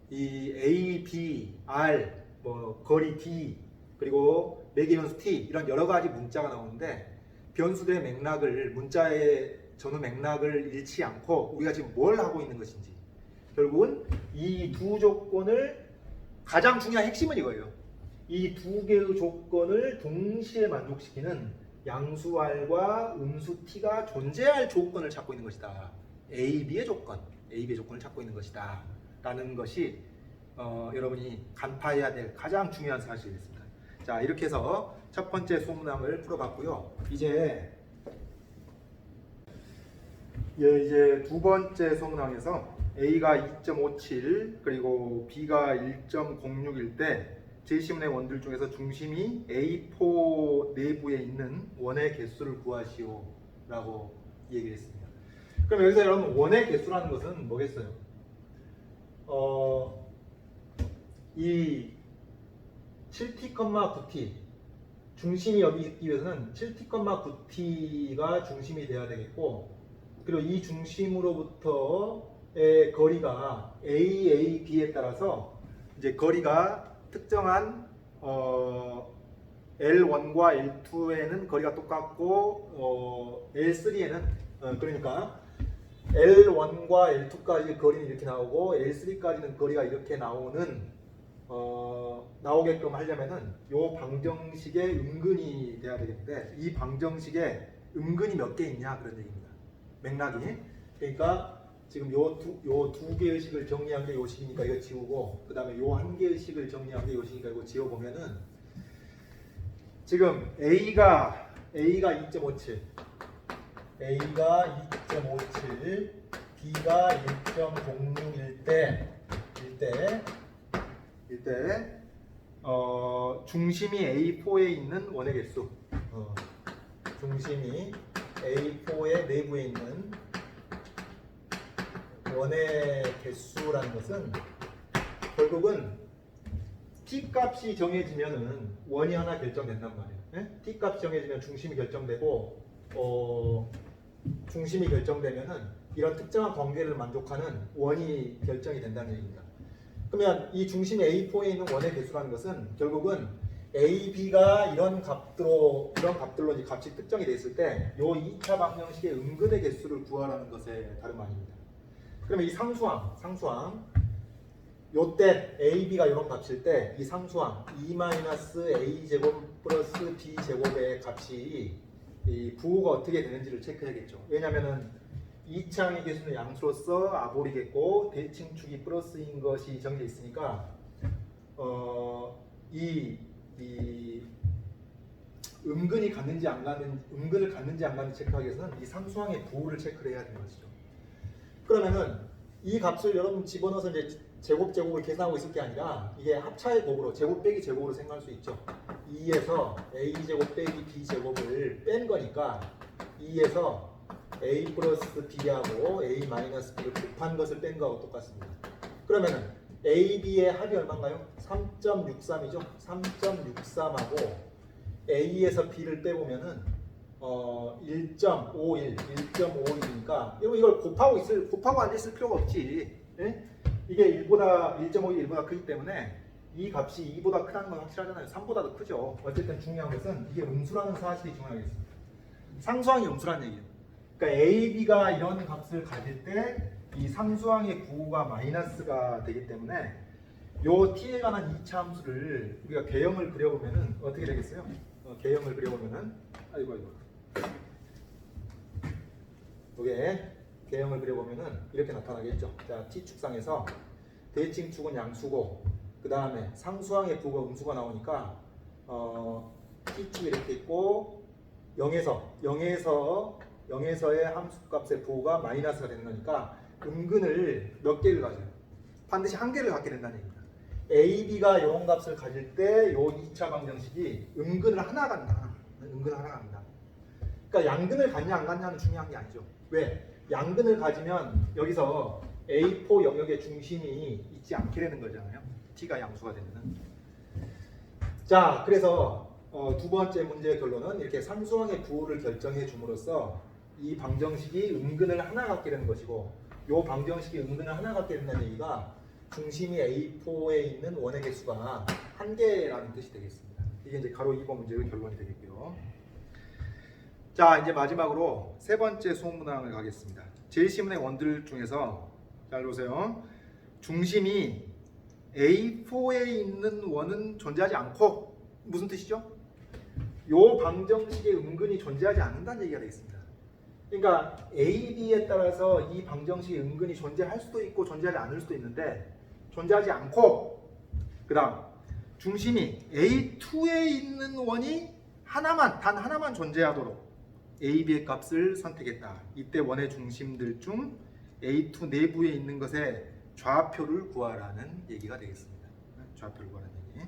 이 a, b, r, 뭐 거리 d 그리고 매개변수 t 이런 여러 가지 문자가 나오는데 변수들의 맥락을 문자의 전후 맥락을 잃지 않고 우리가 지금 뭘 하고 있는 것인지 결국은 이 두 조건을 가장 중요한 핵심은 이거예요. 이 두 개의 조건을 동시에 만족시키는 양수 r과 음수 t가 존재할 조건을 찾고 있는 것이다. a, b의 조건을 찾고 있는 것이다. 라는 것이 여러분이 간파해야 될 가장 중요한 사실이었습니다. 자, 이렇게 해서 첫 번째 소문항을 풀어봤고요. 이제 두 번째 소문항에서 A가 2.57 그리고 B가 1.06일 때 제시문의 원들 중에서 중심이 A4 내부에 있는 원의 개수를 구하시오 라고 얘기했습니다. 그럼 여기서 여러분 원의 개수라는 것은 뭐겠어요? 이 7t, 9t 중심이 여기 있기 위해서는 7t, 9t가 중심이 돼야 되겠고 그리고 이 중심으로부터의 거리가 A, B에 따라서 이제 거리가 특정한 L1과 L2에는 거리가 똑같고 L3에는 그러니까 L1과 L2까지 거리는 이렇게 나오고 L3까지는 거리가 이렇게 나오게끔 하려면은 요 방정식의 음근이 돼야 되겠는데 이 방정식에 음근이 몇 개 있냐 그런 얘기입니다. 맥락이. 그러니까 지금 요 두 개의 식을 정리한 게 요 식이니까 이거 지우고 그 다음에 요 한 개의 식을 정리한 게 요 식이니까 이거 지워보면은 지금 A가 2.57 B가 1.06일 때 중심이 A4에 있는 원의 개수 중심이 A4의 내부에 있는 원의 개수라는 것은 결국은 t 값이 정해지면은 원이 하나 결정된단 말이에요. 네? t 값이 정해지면 중심이 결정되고 중심이 결정되면은 이런 특정한 관계를 만족하는 원이 결정이 된다는 얘기입니다. 그러면 이 중심 A4에 있는 원의 개수라는 것은 결국은 A, B가 이런 값들로 이제 값이 특정이 됐을 때 요 2차 방정식의 음근의 개수를 구하라는 것에 다름 아닙니다. 그러면 이 상수항 요때 A, B가 이런 값일 때 이 상수항 2-A 제곱 플러스 B 제곱의 값이 이 부호가 어떻게 되는지를 체크해야겠죠. 왜냐면은 2차항의 개수는 양수로서 아볼이겠고 대칭축이 플러스인 것이 정해져 있으니까 이 음근을 갖는지 안 갖는지 체크하기 위해서는 이 상수항의 부호를 체크를 해야 되는 것이죠. 그러면은 이 값을 여러분 집어넣어서 이제 제곱을 계산하고 있을 게 아니라 이게 합차의 곱으로 제곱 빼기 제곱으로 생각할 수 있죠. 2에서 A 제곱 빼기 B 제곱을 뺀 거니까 2에서 A 플러스 B하고 A 마이너스 B를 곱한 것을 뺀 거하고 똑같습니다. 그러면은 A, B의 합이 얼마인가요? 3.63이죠. 3.63하고 A에서 B를 빼보면은 1.51이니까 이걸 곱하고 앉아있을 필요가 없지. 예? 이게 1.51이 1보다 크기 때문에 이 값이 2보다 크다는 건 확실하잖아요. 3보다 더 크죠. 어쨌든 중요한 것은 이게 음수라는 사실이 중요하겠습니다. 상수항이 음수라는 얘기예요. 그러니까 A, B가 이런 값을 가질 때 이 상수항의 부호가 마이너스가 되기 때문에 요 t에 관한 2차 함수를 우리가 개형을 그려보면은 어떻게 되겠어요? 개형을 그려보면은 이게 개형을 그려보면은 이렇게 나타나겠죠. 자, t축상에서 대칭축은 양수고 그 다음에 상수항의 부호가 음수가 나오니까 t축이 이렇게 있고 0에서의 함수값의 부호가 마이너스가 되는 거니까 음근을 몇 개를 가져요? 반드시 한 개를 갖게 된다는 얘기입니다. A, B가 이런 값을 가질 때 요 2차 방정식이 음근을 하나 간다. 음근을 하나 갑니다. 그러니까 양근을 갖냐 안 갖냐는 중요한 게 아니죠. 왜? 양근을 가지면 여기서 A4 영역의 중심이 있지 않게 되는 거잖아요. T가 양수가 되면은. 자, 그래서 두 번째 문제의 결론은 이렇게 상수항의 부호를 결정해 줌으로써 이 방정식이 음근을 하나 갖게 되는 것이고 이 방정식이 음근을 하나 갖게 된다는 얘기가 중심이 A4에 있는 원의 개수가 한 개라는 뜻이 되겠습니다. 이게 이제 가로 2번 문제의 결론이 되겠고요. 자, 이제 마지막으로 세 번째 수업 문항을 가겠습니다. 제시문의 원들 중에서 잘 보세요. 중심이 A4에 있는 원은 존재하지 않고 무슨 뜻이죠? 요 방정식의 음근이 존재하지 않는다는 얘기가 되겠습니다. 그러니까 A, B에 따라서 이 방정식의 음근이 존재할 수도 있고 존재하지 않을 수도 있는데 존재하지 않고 그 다음 중심이 A2에 있는 원이 단 하나만 존재하도록 A, B의 값을 선택했다. 이때 원의 중심들 중 A2 내부에 있는 것의 좌표를 구하라는 얘기가 되겠습니다. 좌표를 구하라는 얘기.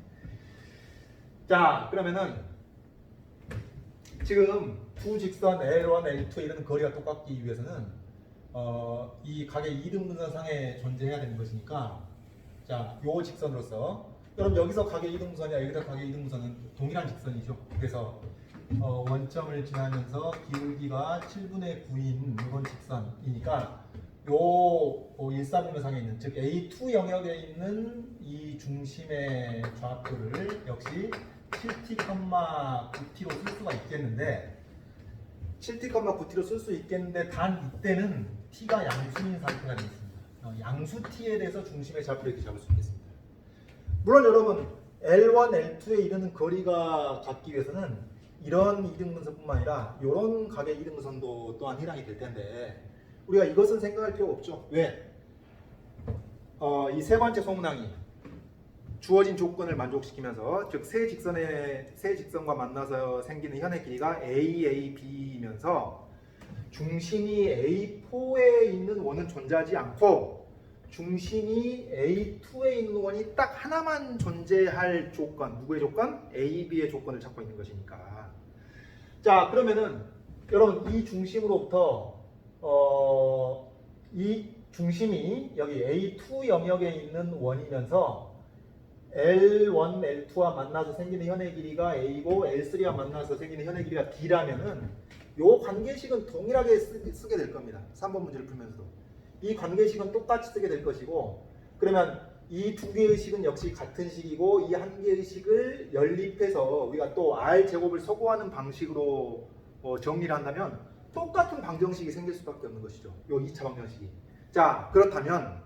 자, 그러면은 지금 두 직선 L1, L2에 이르는 거리가 똑같기 위해서는 이 각의 이등분선상에 존재해야 되는 것이니까 자, 요 직선으로서 여러분 여기서 각의 이등분선이야 여기서 각의 이등분선은 동일한 직선이죠. 그래서 원점을 지나면서 기울기가 7분의 9인 이번 직선이니까 요 일사분면상에 있는 즉 A2 영역에 있는 이 중심의 좌표를 역시 7t,9t로 쓸 수가 있겠는데 7t,9t로 쓸 수 있겠는데 단 이때는 t가 양수인 상태가 되어 있습니다. 양수 t에 대해서 중심의 좌표를 이렇게 잡을 수 있겠습니다. 물론 여러분 L1, L2에 이르는 거리가 같기 위해서는 이런 이등분선뿐만 아니라 이런 각의 이등분선도 또한 해당이 될 텐데 우리가 이것은 생각할 필요가 없죠. 왜? 이 세 번째 소문항이 주어진 조건을 만족시키면서 즉 세 직선과 만나서 생기는 현의 길이가 AAB이면서 중심이 A4에 있는 원은 존재하지 않고 중심이 A2에 있는 원이 딱 하나만 존재할 조건, 누구의 조건? AB의 조건을 찾고 있는 것이니까. 자, 그러면은 여러분 이 중심으로부터 이 중심이 여기 A2 영역에 있는 원이면서 L1, L2와 만나서 생기는 현의 길이가 A고 L3와 만나서 생기는 현의 길이가 D라면은 요 관계식은 동일하게 쓰게 될 겁니다. 3번 문제를 풀면서도. 이 관계식은 똑같이 쓰게 될 것이고 그러면 이 두 개의 식은 역시 같은 식이고 이 한 개의 식을 연립해서 우리가 또 R 제곱을 소거하는 방식으로 정리를 한다면 똑같은 방정식이 생길 수밖에 없는 것이죠. 요 2차 방정식이. 자, 그렇다면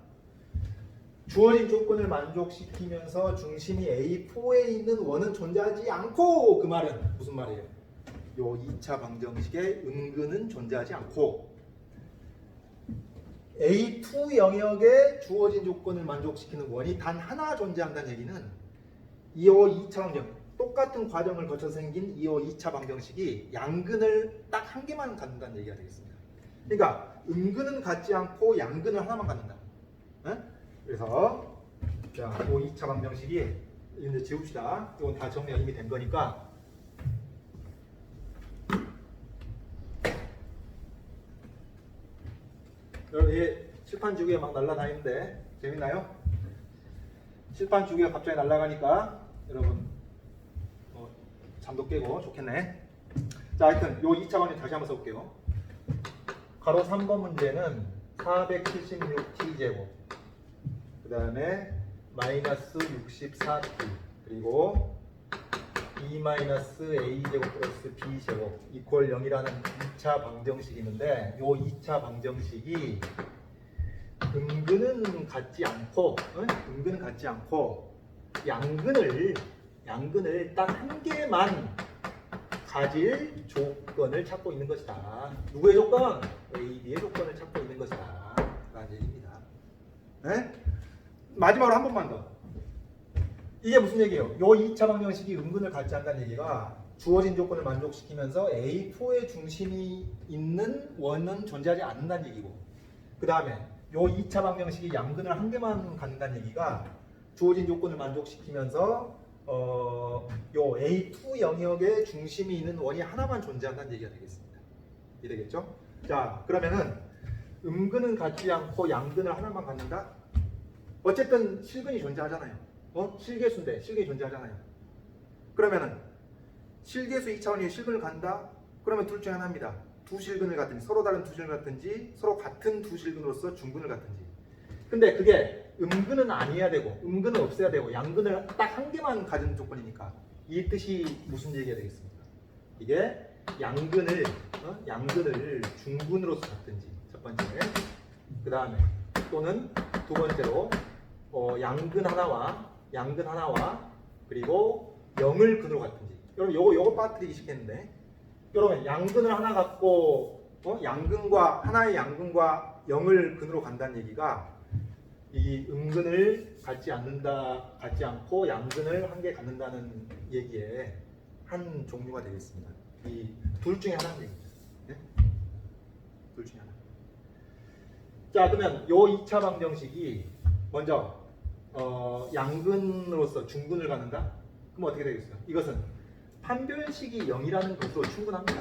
주어진 조건을 만족시키면서 중심이 A4에 있는 원은 존재하지 않고, 그 말은 무슨 말이에요? 요 2차 방정식의 음근은 존재하지 않고 A2 영역에 주어진 조건을 만족시키는 원이 단 하나 존재한다는 얘기는 이어 2차 방정, 똑같은 과정을 거쳐 생긴 이어 2차 방정식이 양근을 딱 한 개만 갖는다는 얘기가 되겠습니다. 그러니까 음근은 갖지 않고 양근을 하나만 갖는다. 네? 그래서 자, 요 2차 방정식이 이제 지웁시다. 이건 다 정리가 이미 된 거니까. 여러분, 이 칠판 주기에 막 날아다니는데 재밌나요? 칠판 주기가 갑자기 날아가니까 여러분 잠도 깨고 좋겠네. 자, 하여튼 요 2차 방정 다시 한번 써볼게요. 가로 3번 문제는 476t제곱, 그 다음에 마이너스 64t, 그리고 E-a제곱 플러스 b제곱 이퀄 0이라는 2차 방정식이 있는데, 요 2차 방정식이 음근은 갖지 않고 양근을 딱 한 개만 가질 조건을 찾고 있는 것이다. 누구의 조건? A, B의 조건을 찾고 있는 것이다 라는 얘기입니다. 네? 마지막으로 한 번만 더. 이게 무슨 얘기예요? 요 2차 방정식이 음근을 갖지 않는다는 얘기가 주어진 조건을 만족시키면서 A4의 중심이 있는 원은 존재하지 않는다는 얘기고, 그 다음에 요 2차 방정식이 양근을 한 개만 갖는다는 얘기가 주어진 조건을 만족시키면서 요 A2 영역에 중심이 있는 원이 하나만 존재한다는 얘기가 되겠습니다. 이해되겠죠? 자, 그러면은 음근은 갖지 않고 양근을 하나만 갖는다? 어쨌든 실근이 존재하잖아요. 실계수인데 실근이 존재하잖아요. 그러면은 실계수 2차원이 실근을 갖는다? 그러면 둘 중에 하나입니다. 두 실근을 갖든지, 서로 다른 두 실근을 갖든지, 서로 같은 두 실근으로서 중근을 갖든지. 근데 그게 음근은 아니어야 되고 음근은 없어야 되고 양근을 딱 한 개만 가진 조건이니까 이 뜻이 무슨 얘기가 되겠습니까? 이게 양근을 중근으로서 갖든지, 첫 번째. 그 다음에 또는 두 번째로 양근 하나와 그리고 0을 근으로 갖든지. 여러분 요거 빠뜨리기 쉽겠는데, 여러분 양근을 하나 갖고 하나의 양근과 0을 근으로 간다는 얘기가 이 음근을 갖지 않고 양근을 한 개 갖는다는 얘기의 한 종류가 되겠습니다. 이 둘 중에 하나는 얘기죠. 네? 둘 중에 하나. 자, 그러면 요 2차 방정식이 먼저 양근으로서 중근을 갖는다? 그럼 어떻게 되겠어요? 이것은 판별식이 0이라는 것으로 충분합니다.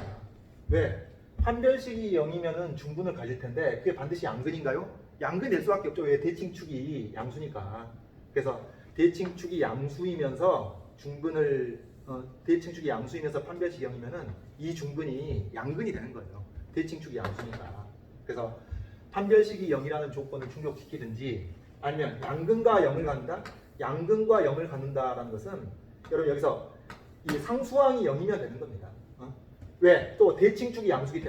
왜? 판별식이 0이면은 중근을 가질 텐데 그게 반드시 양근인가요? 양근이 될 수밖에 없죠. 왜? 대칭축이 양수니까. 그래서 대칭축이 양수이면서 대칭축이 양수이면서 판별식이 0이면은 이 중근이 양근이 되는 거예요. 대칭축이 양수니까. 그래서 판별식이 0이라는 조건을 충족시키든지, 아니면 양근과 0을 갖는다? 양근과 0을 갖는다라는 것은 여러분 여기서 이 상수항이 0이면 되는 겁니다. 왜? 또 대칭축이 양수기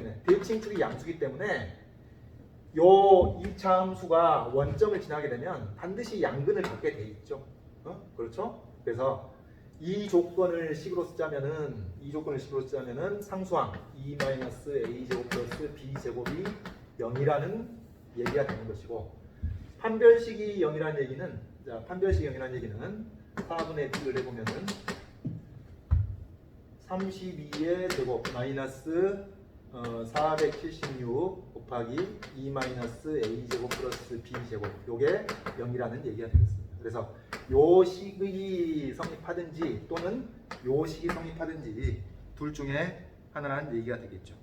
때문에 요 2차 함수가 원점을 지나게 되면 반드시 양근을 갖게 돼 있죠. 그렇죠? 그래서 이 조건을 식으로 쓰자면은 상수항 E-a제곱 플러스 b제곱이 0이라는 얘기가 되는 것이고, 판별식이 0이라는 얘기는 4분의 b를 해보면은 32의 제곱 마이너스 476 곱하기 E-a제곱 플러스 b제곱, 요게 0이라는 얘기가 되겠습니다. 그래서 요 식이 성립하든지 또는 요 식이 성립하든지 둘 중에 하나라는 얘기가 되겠죠.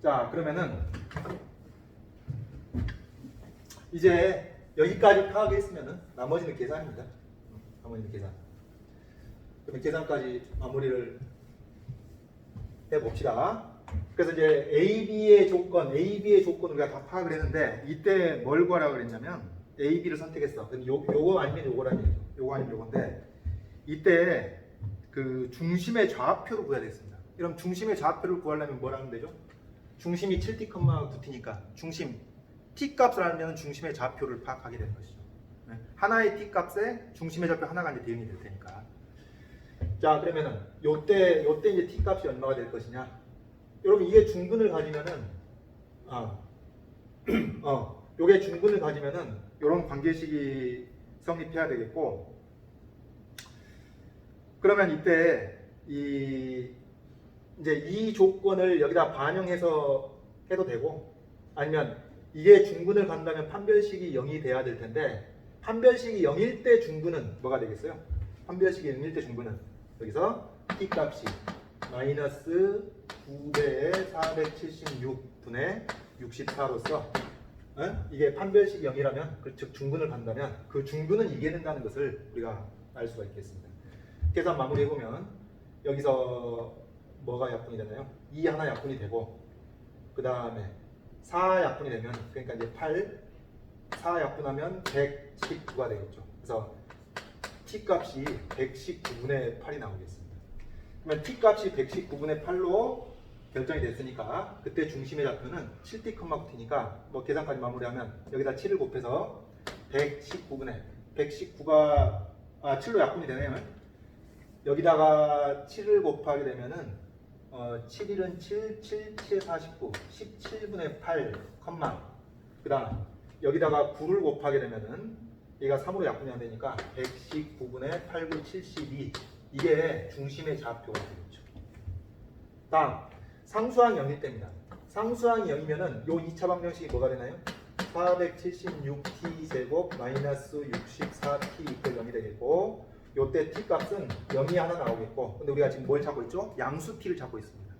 자, 그러면은 이제 여기까지 파악했으면은 나머지는 계산입니다. 그러면 계산까지 마무리를 해봅시다. 그래서 이제 A, B의 조건 우리가 다 파악을 했는데, 이때 뭘 구하라고 그랬냐면 A, B를 선택했어. 그럼 요거 아니면 요거라는 얘기죠. 요거 아니면 요건데 이때 그 중심의 좌표를 구해야 되겠습니다. 그럼 중심의 좌표를 구하려면 뭘 하면 되죠? 중심이 7t, 9t니까 중심 t 값을 알면 중심의 좌표를 파악하게 되는 것이죠. 네. 하나의 t 값에 중심의 좌표 하나가 이제 대응이 될 테니까. 자, 그러면은 요때 이제 t 값이 얼마가 될 것이냐? 여러분 이게 중근을 가지면은 요게 중근을 가지면은 요런 관계식이 성립해야 되겠고, 그러면 이때 이제 이 조건을 여기다 반영해서 해도 되고, 아니면 이게 중근을 간다면 판별식이 0이 돼야 될 텐데, 판별식이 0일 때 중근은 뭐가 되겠어요? 판별식이 0일 때 중근은 여기서 t 값이 마이너스 9배의 476분의 64로서 이게 판별식 0이라면, 즉 중근을 간다면 그 중근은 이게 된다는 것을 우리가 알 수가 있겠습니다. 계산 마무리해보면 여기서 뭐가 약분이 되나요? 2 하나 약분이 되고, 그 다음에 4 약분이 되면, 그러니까 이제 4 약분하면 119가 되겠죠. 그래서 t 값이 119분의 8이 나오겠습니다. 그러면 t 값이 119분의 8로 결정이 됐으니까 그때 중심의 좌표는 7t, 9t니까 뭐 계산까지 마무리하면 여기다 7을 곱해서 119가 7로 약분이 되네요. 여기다가 7을 곱하게 되면은 7일은 7, 7, 7, 49, 17분의 8, 그 다음 여기다가 9를 곱하게 되면은 얘가 3으로 약분이 안 되니까 119분의 8, 9, 72, 이게 중심의 좌표가 되겠죠. 다음 상수항 0일 때입니다. 상수항이 0이면은 요 2차 방정식이 뭐가 되나요? 476t 제곱 마이너스 64t 이퀄 0이 되겠고, 요때 t 값은 0이 하나 나오겠고, 근데 우리가 지금 뭘 찾고 있죠? 양수 t를 찾고 있습니다.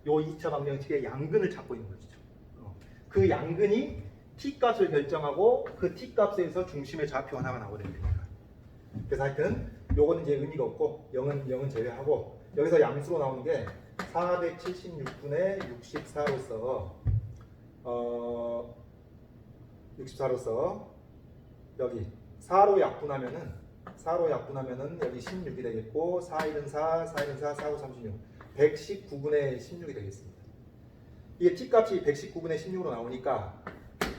요 2차 방정식의 양근을 찾고 있는 것이죠. 그 양근이 t 값을 결정하고 그 t 값에서 중심의 좌표 하나가 나오게 됩니다. 그래서 하여튼 요거는 이제 의미가 없고 0은 제외하고, 여기서 양수로 나오는 게 476분의 64로서 여기 4로 약분하면은 여기 16이 되겠고, 4, 1은 4, 4, 1은 4, 4, 5, 36, 119분의 16이 되겠습니다. 이게 t 값이 119분의 16으로 나오니까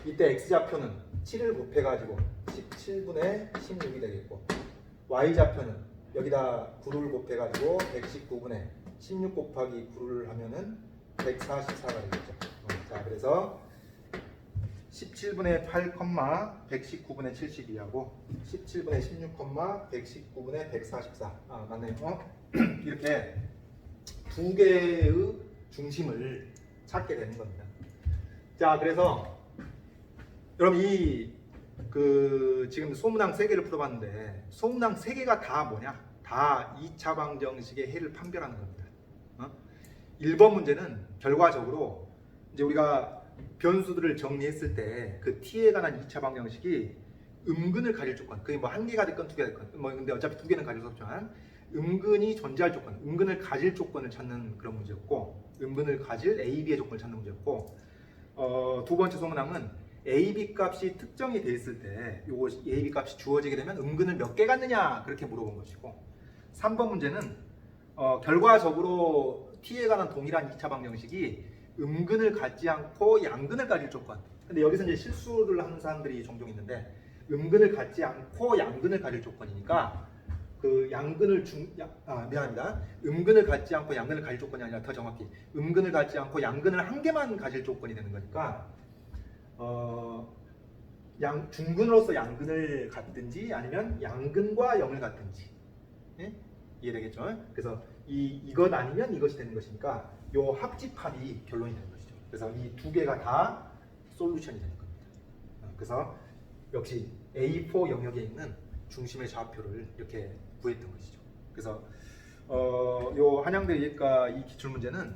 이때 x좌표는 7을 곱해가지고 17분의 16이 되겠고, y좌표는 여기다 9를 곱해가지고 119분의 16 곱하기 9를 하면은 144가 되겠죠. 자, 그래서 17분의 8, 119분의 72하고 17분의 16, 119분의 144. 맞네요. 이렇게 두 개의 중심을 찾게 되는 겁니다. 자, 그래서 여러분 지금 소문항 3개를 풀어봤는데, 소문항 3개가 다 뭐냐? 다 2차 방정식의 해를 판별하는 겁니다. 1번 문제는 결과적으로 이제 우리가 변수들을 정리했을 때 그 t에 관한 2차 방정식이 음근을 가질 조건, 그게 뭐 한 개가 됐건 두 개가 됐건 근데 어차피 두 개는 가질 수 없지만 음근이 존재할 조건, 음근을 가질 조건을 찾는 그런 문제였고, 음근을 가질 A, B의 조건을 찾는 문제였고, 두 번째 소문항은 A, B 값이 특정이 돼 있을 때 요거 A, B 값이 주어지게 되면 음근을 몇 개 갖느냐 그렇게 물어본 것이고, 3번 문제는 결과적으로 t에 관한 동일한 2차 방정식이 음근을 갖지 않고 양근을 가질 조건. 근데 여기서 이제 실수를 하는 사람들이 종종 있는데, 음근을 갖지 않고 양근을 가질 조건이니까 그 양근을 미안합니다. 음근을 갖지 않고 양근을 가질 조건이 아니라 더 정확히 음근을 갖지 않고 양근을 한 개만 가질 조건이 되는 거니까 중근으로서 양근을 갖든지 아니면 양근과 0을 갖든지. 예? 이해되겠죠? 그래서 이것 아니면 이것이 되는 것이니까 요 합집합이 결론이 되는 것이죠. 그래서 이 두 개가 다 솔루션이 되는 겁니다. 그래서 역시 A4 영역에 있는 중심의 좌표를 이렇게 구했던 것이죠. 그래서 요 한양대 예과 이 기출문제는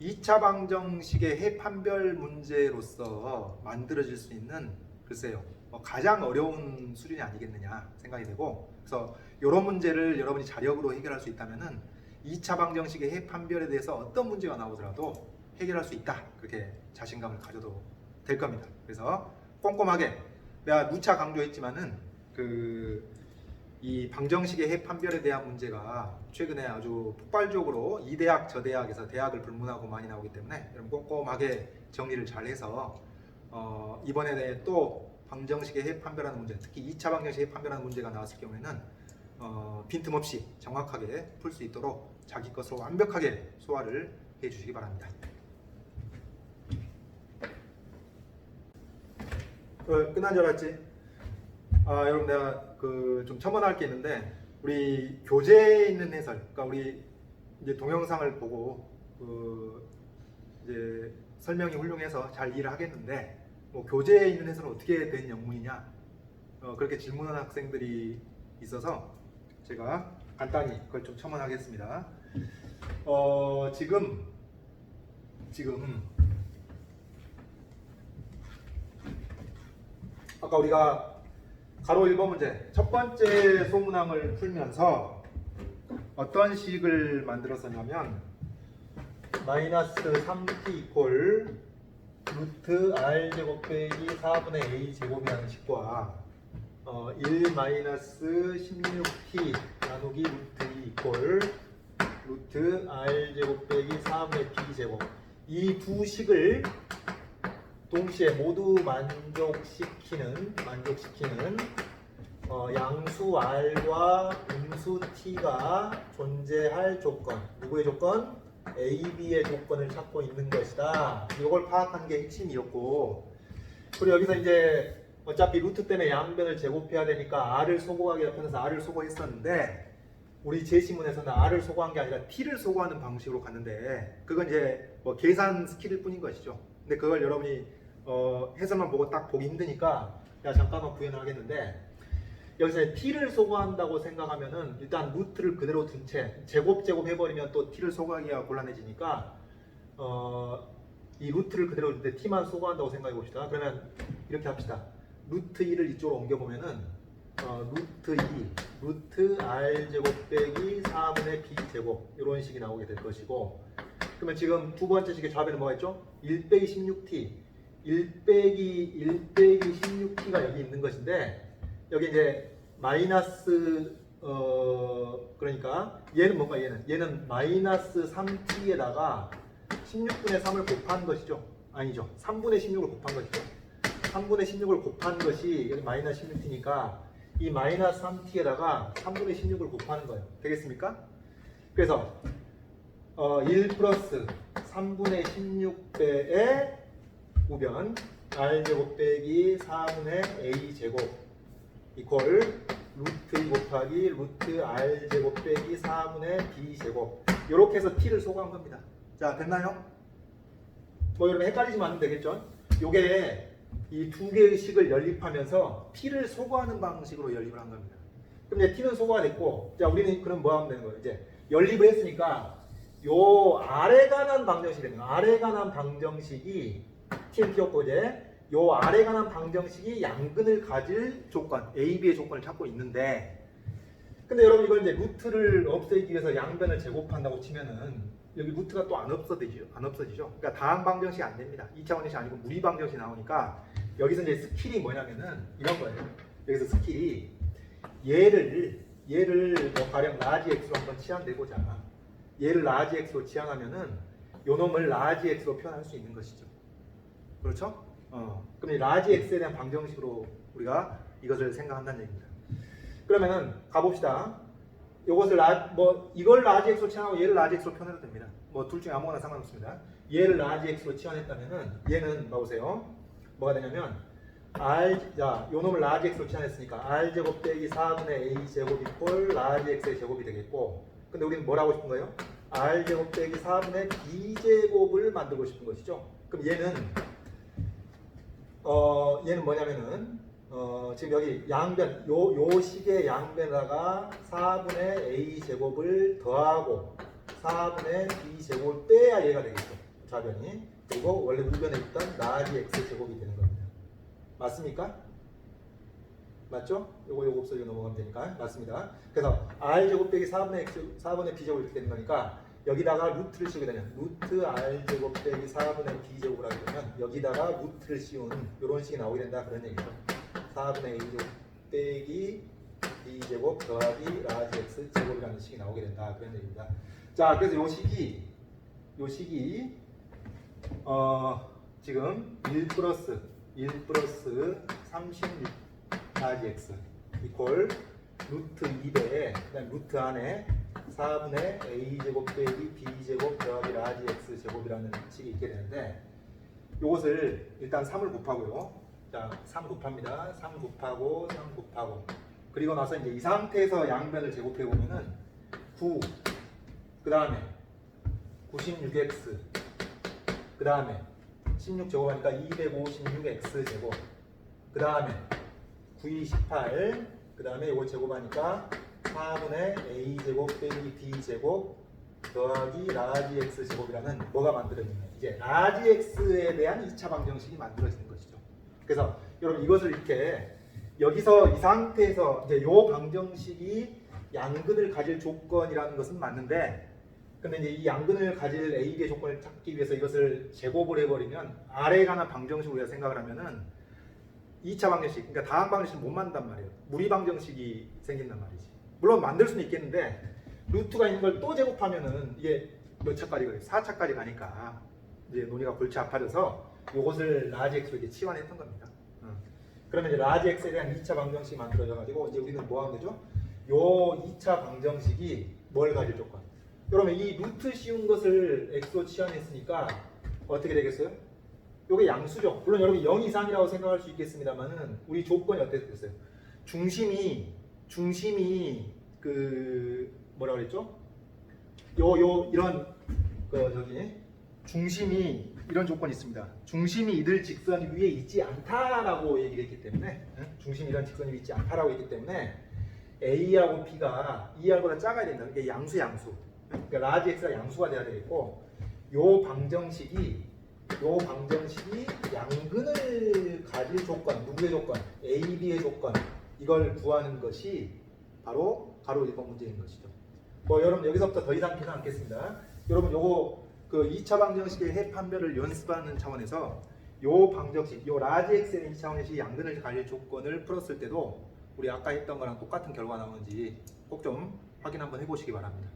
2차 방정식의 해 판별 문제로서 만들어질 수 있는, 글쎄요, 가장 어려운 수준이 아니겠느냐 생각이 되고, 그래서 이런 문제를 여러분이 자력으로 해결할 수 있다면은 2차 방정식의 해 판별에 대해서 어떤 문제가 나오더라도 해결할 수 있다, 그렇게 자신감을 가져도 될 겁니다. 그래서 꼼꼼하게 내가 누차 강조했지만은 이 방정식의 해 판별에 대한 문제가 최근에 아주 폭발적으로 이 대학 저 대학에서 대학을 불문하고 많이 나오기 때문에 여러분 꼼꼼하게 정리를 잘 해서 이번에 또 방정식의 해 판별하는 문제, 특히 2차 방정식의 해 판별하는 문제가 나왔을 경우에는 빈틈없이 정확하게 풀 수 있도록 자기 것으로 완벽하게 소화를 해 주시기 바랍니다. 끝난 줄 알았지? 여러분 내가 좀 첨언할 게 있는데 우리 교재에 있는 해설, 그러니까 우리 이제 동영상을 보고 이제 설명이 훌륭해서 잘 이해를 하겠는데 뭐 교재에 있는 해설은 어떻게 된 영문이냐 그렇게 질문하는 학생들이 있어서 제가 간단히 그걸 좀 첨언하겠습니다. 지금 아까 우리가 가로 1번 문제 첫 번째 소문항을 풀면서 어떤 식을 만들었었냐면 마이너스 3t 이퀄 루트 r 제곱 빼기 4분의 a 제곱이라는 식과 1 마이너스 16t 나누기 루트 2 이퀄 루트 r 제곱 빼기 4분의 b 제곱 이 두 식을 동시에 모두 만족시키는 양수 r과 음수 t가 존재할 조건, 누구의 조건? a, b의 조건을 찾고 있는 것이다. 이걸 파악하는 게 핵심이었고, 그리고 여기서 이제 어차피 루트 때문에 양변을 제곱해야 되니까 r을 소거하기 옆에서 r을 소거했었는데 우리 제시문에서는 r을 소거한 게 아니라 t를 소거하는 방식으로 갔는데 그건 이제 뭐 계산 스킬일 뿐인 것이죠. 근데 그걸 여러분이 해설만 보고 딱 보기 힘드니까 내가 잠깐만 구현을 하겠는데 여기서 t를 소거한다고 생각하면은 일단 루트를 그대로 둔 채 제곱 해버리면 또 t를 소거하기가 곤란해지니까 이 루트를 그대로 둔 채 t만 소거한다고 생각해 봅시다. 그러면 이렇게 합시다. 루트 2를 이쪽으로 옮겨보면은 루트 2 루트 r 제곱 빼기 4분의 b 제곱 이런 식이 나오게 될 것이고, 그러면 지금 두 번째 식의 좌변은 뭐가 있죠? 1 빼기 16t 1 빼기 16t가 여기 있는 것인데 여기 이제 마이너스 그러니까 얘는 뭔가 얘는 마이너스 3t에다가 16분의 3을 곱한 것이죠. 아니죠. 3분의 16을 곱한 것이죠. 3분의 16을 곱한 것이 여기 마이너스 16t니까 이 마이너스 3t에다가 3분의 16을 곱하는 거예요. 되겠습니까? 그래서 1 플러스 3분의 16배의 우변 r제곱 빼기 4분의 a제곱 이퀄 루트 2 곱하기 루트 r제곱 빼기 4분의 b제곱 이렇게 해서 t를 소거한 겁니다. 자, 됐나요? 뭐 여러분 헷갈리지만 않으면 되겠죠? 요게 이 두 개의 식을 연립하면서 t를 소거하는 방식으로 연립을 한 겁니다. 그럼 이제 t는 소거가 됐고, 자 우리는 그럼 뭐 하면 되는 거예요? 이제 연립을 했으니까 요 아래 관한 방정식이 되는 거예요. 아래 관한 방정식이 t는 t였고 이제 요 아래 관한 방정식이 양근을 가질 조건, a, b의 조건을 찾고 있는데, 근데 여러분 이걸 이제 루트를 없애기 위해서 양변을 제곱한다고 치면은 여기 루트가 또 안 없어지죠. 그러니까 다항 방정식이 안 됩니다. 2차 방정식이 아니고 무리 방정식이 나오니까 여기서 이제 스킬이 뭐냐면은 이런 거예요. 여기서 스킬이 얘를 뭐 가령 라지 x로 한번 치환해보자. 얘를 라지 x로 치환하면은 요 놈을 라지 x로 표현할 수 있는 것이죠. 그렇죠? 그럼 이 라지 x에 대한 방정식으로 우리가 이것을 생각한다는 얘기입니다. 그러면은 가봅시다. 요것을 이걸 라지 x로 치환하고 얘를 라지 x로 표현해도 됩니다. 뭐 둘 중에 아무거나 상관없습니다. 얘를 라지 x로 치환했다면은 얘는 봐보세요. 뭐가 되냐면 요 놈을 라지 x로 치환했으니까 r 제곱 빼기 4분의 a 제곱 이퀄 라지 x의 제곱이 되겠고, 근데 우리는 뭘 하고 싶은 거예요? r 제곱 빼기 4분의 b 제곱을 만들고 싶은 것이죠. 그럼 얘는 뭐냐면은 지금 여기 양변 요 식의 양변에다가 4분의 a 제곱을 더하고 4분의 b 제곱을 빼야 얘가 되겠죠. 좌변이. 그리고 원래 우변에 있던 라지 x 제곱이 되는 겁니다. 맞습니까? 맞죠? 요거 없어지고 넘어가면 되니까. 맞습니다. 그래서 r 제곱 빼기 4분의 b 제곱 이렇게 되는 거니까 여기다가 루트를 씌우게 되면 루트 r 제곱 빼기 4분의 b 제곱을 하게 되면 여기다가 루트를 씌운 이런 식이 나오게 된다 그런 얘기죠. 4분의 a제곱 빼기 b제곱 더하기 라지 x 제곱이라는 식이 나오게 된다. 그런 얘기입니다. 자, 그래서 요 식이 지금 1 플러스 36 라지 x 이퀄 루트 2배 그다음 루트 안에 4분의 a제곱 빼기 b제곱 더하기 라지 x 제곱이라는 식이 있게 되는데 요것을 일단 3을 곱하고요. 자, 3 곱합니다. 3 곱하고 3 곱하고 그리고 나서 이제 이 상태에서 양변을 제곱해 보면은 9 그 다음에 96x 그 다음에 16 제곱하니까 256x 제곱 그 다음에 9이 18 그 다음에 이거 제곱하니까 4분의 a제곱 빼기 b제곱 더하기 라지 x 제곱이라는 뭐가 만들어지냐 이제 라지 x에 대한 2차 방정식이 만들어지는 것이죠. 그래서 여러분 이것을 이렇게 여기서 이 상태에서 이제 요 방정식이 양근을 가질 조건이라는 것은 맞는데 근데 이제 이 양근을 가질 A, B의 조건을 찾기 위해서 이것을 제곱을 해버리면 아래에 관한 방정식으로 우리가 생각을 하면은 2차 방정식, 그러니까 다항 방정식을 못 만든단 말이에요. 무리 방정식이 생긴단 말이지. 물론 만들 수는 있겠는데 루트가 있는 걸 또 제곱하면은 이게 몇 차까지 가요? 4차까지 가니까 이제 논의가 골치 아파져서 이것을 라지 x로 이렇게 치환했던 겁니다. 그러면 이제 라지 x에 대한 2차 방정식이 만들어져 가지고 이제 우리는 뭐 하면 되죠? 요 2차 방정식이 뭘 가질 조건? 그러면 이 루트 씌운 것을 x로 치환했으니까 어떻게 되겠어요? 요게 양수죠. 물론 여러분 0 이상이라고 생각할 수 있겠습니다만은 우리 조건이 어떻게 됐어요? 중심이 그 뭐라 그랬죠? 이런 중심이 이런 조건이 있습니다. 중심이 이들 직선 위에 있지 않다라고 얘기를 했기 때문에 중심이 이런 직선 위에 있지 않다라고 했기 때문에 A하고 B가 2R보다 작아야 된다. 이게 양수. 그러니까 라지 X가 양수가 돼야 되겠고 요 방정식이 양근을 가질 조건, 누구의 조건? A, B의 조건 이걸 구하는 것이 바로 가로 1번 문제인 것이죠. 뭐 여러분 여기서부터 더 이상 계산 않겠습니다. 여러분 요거 그 2차 방정식의 해판별을 연습하는 차원에서 요 방정식, 요 라지 x의 2차 방정식이 양근을 가질 조건을 풀었을 때도 우리 아까 했던 거랑 똑같은 결과 나오는지 꼭 좀 확인 한번 해보시기 바랍니다.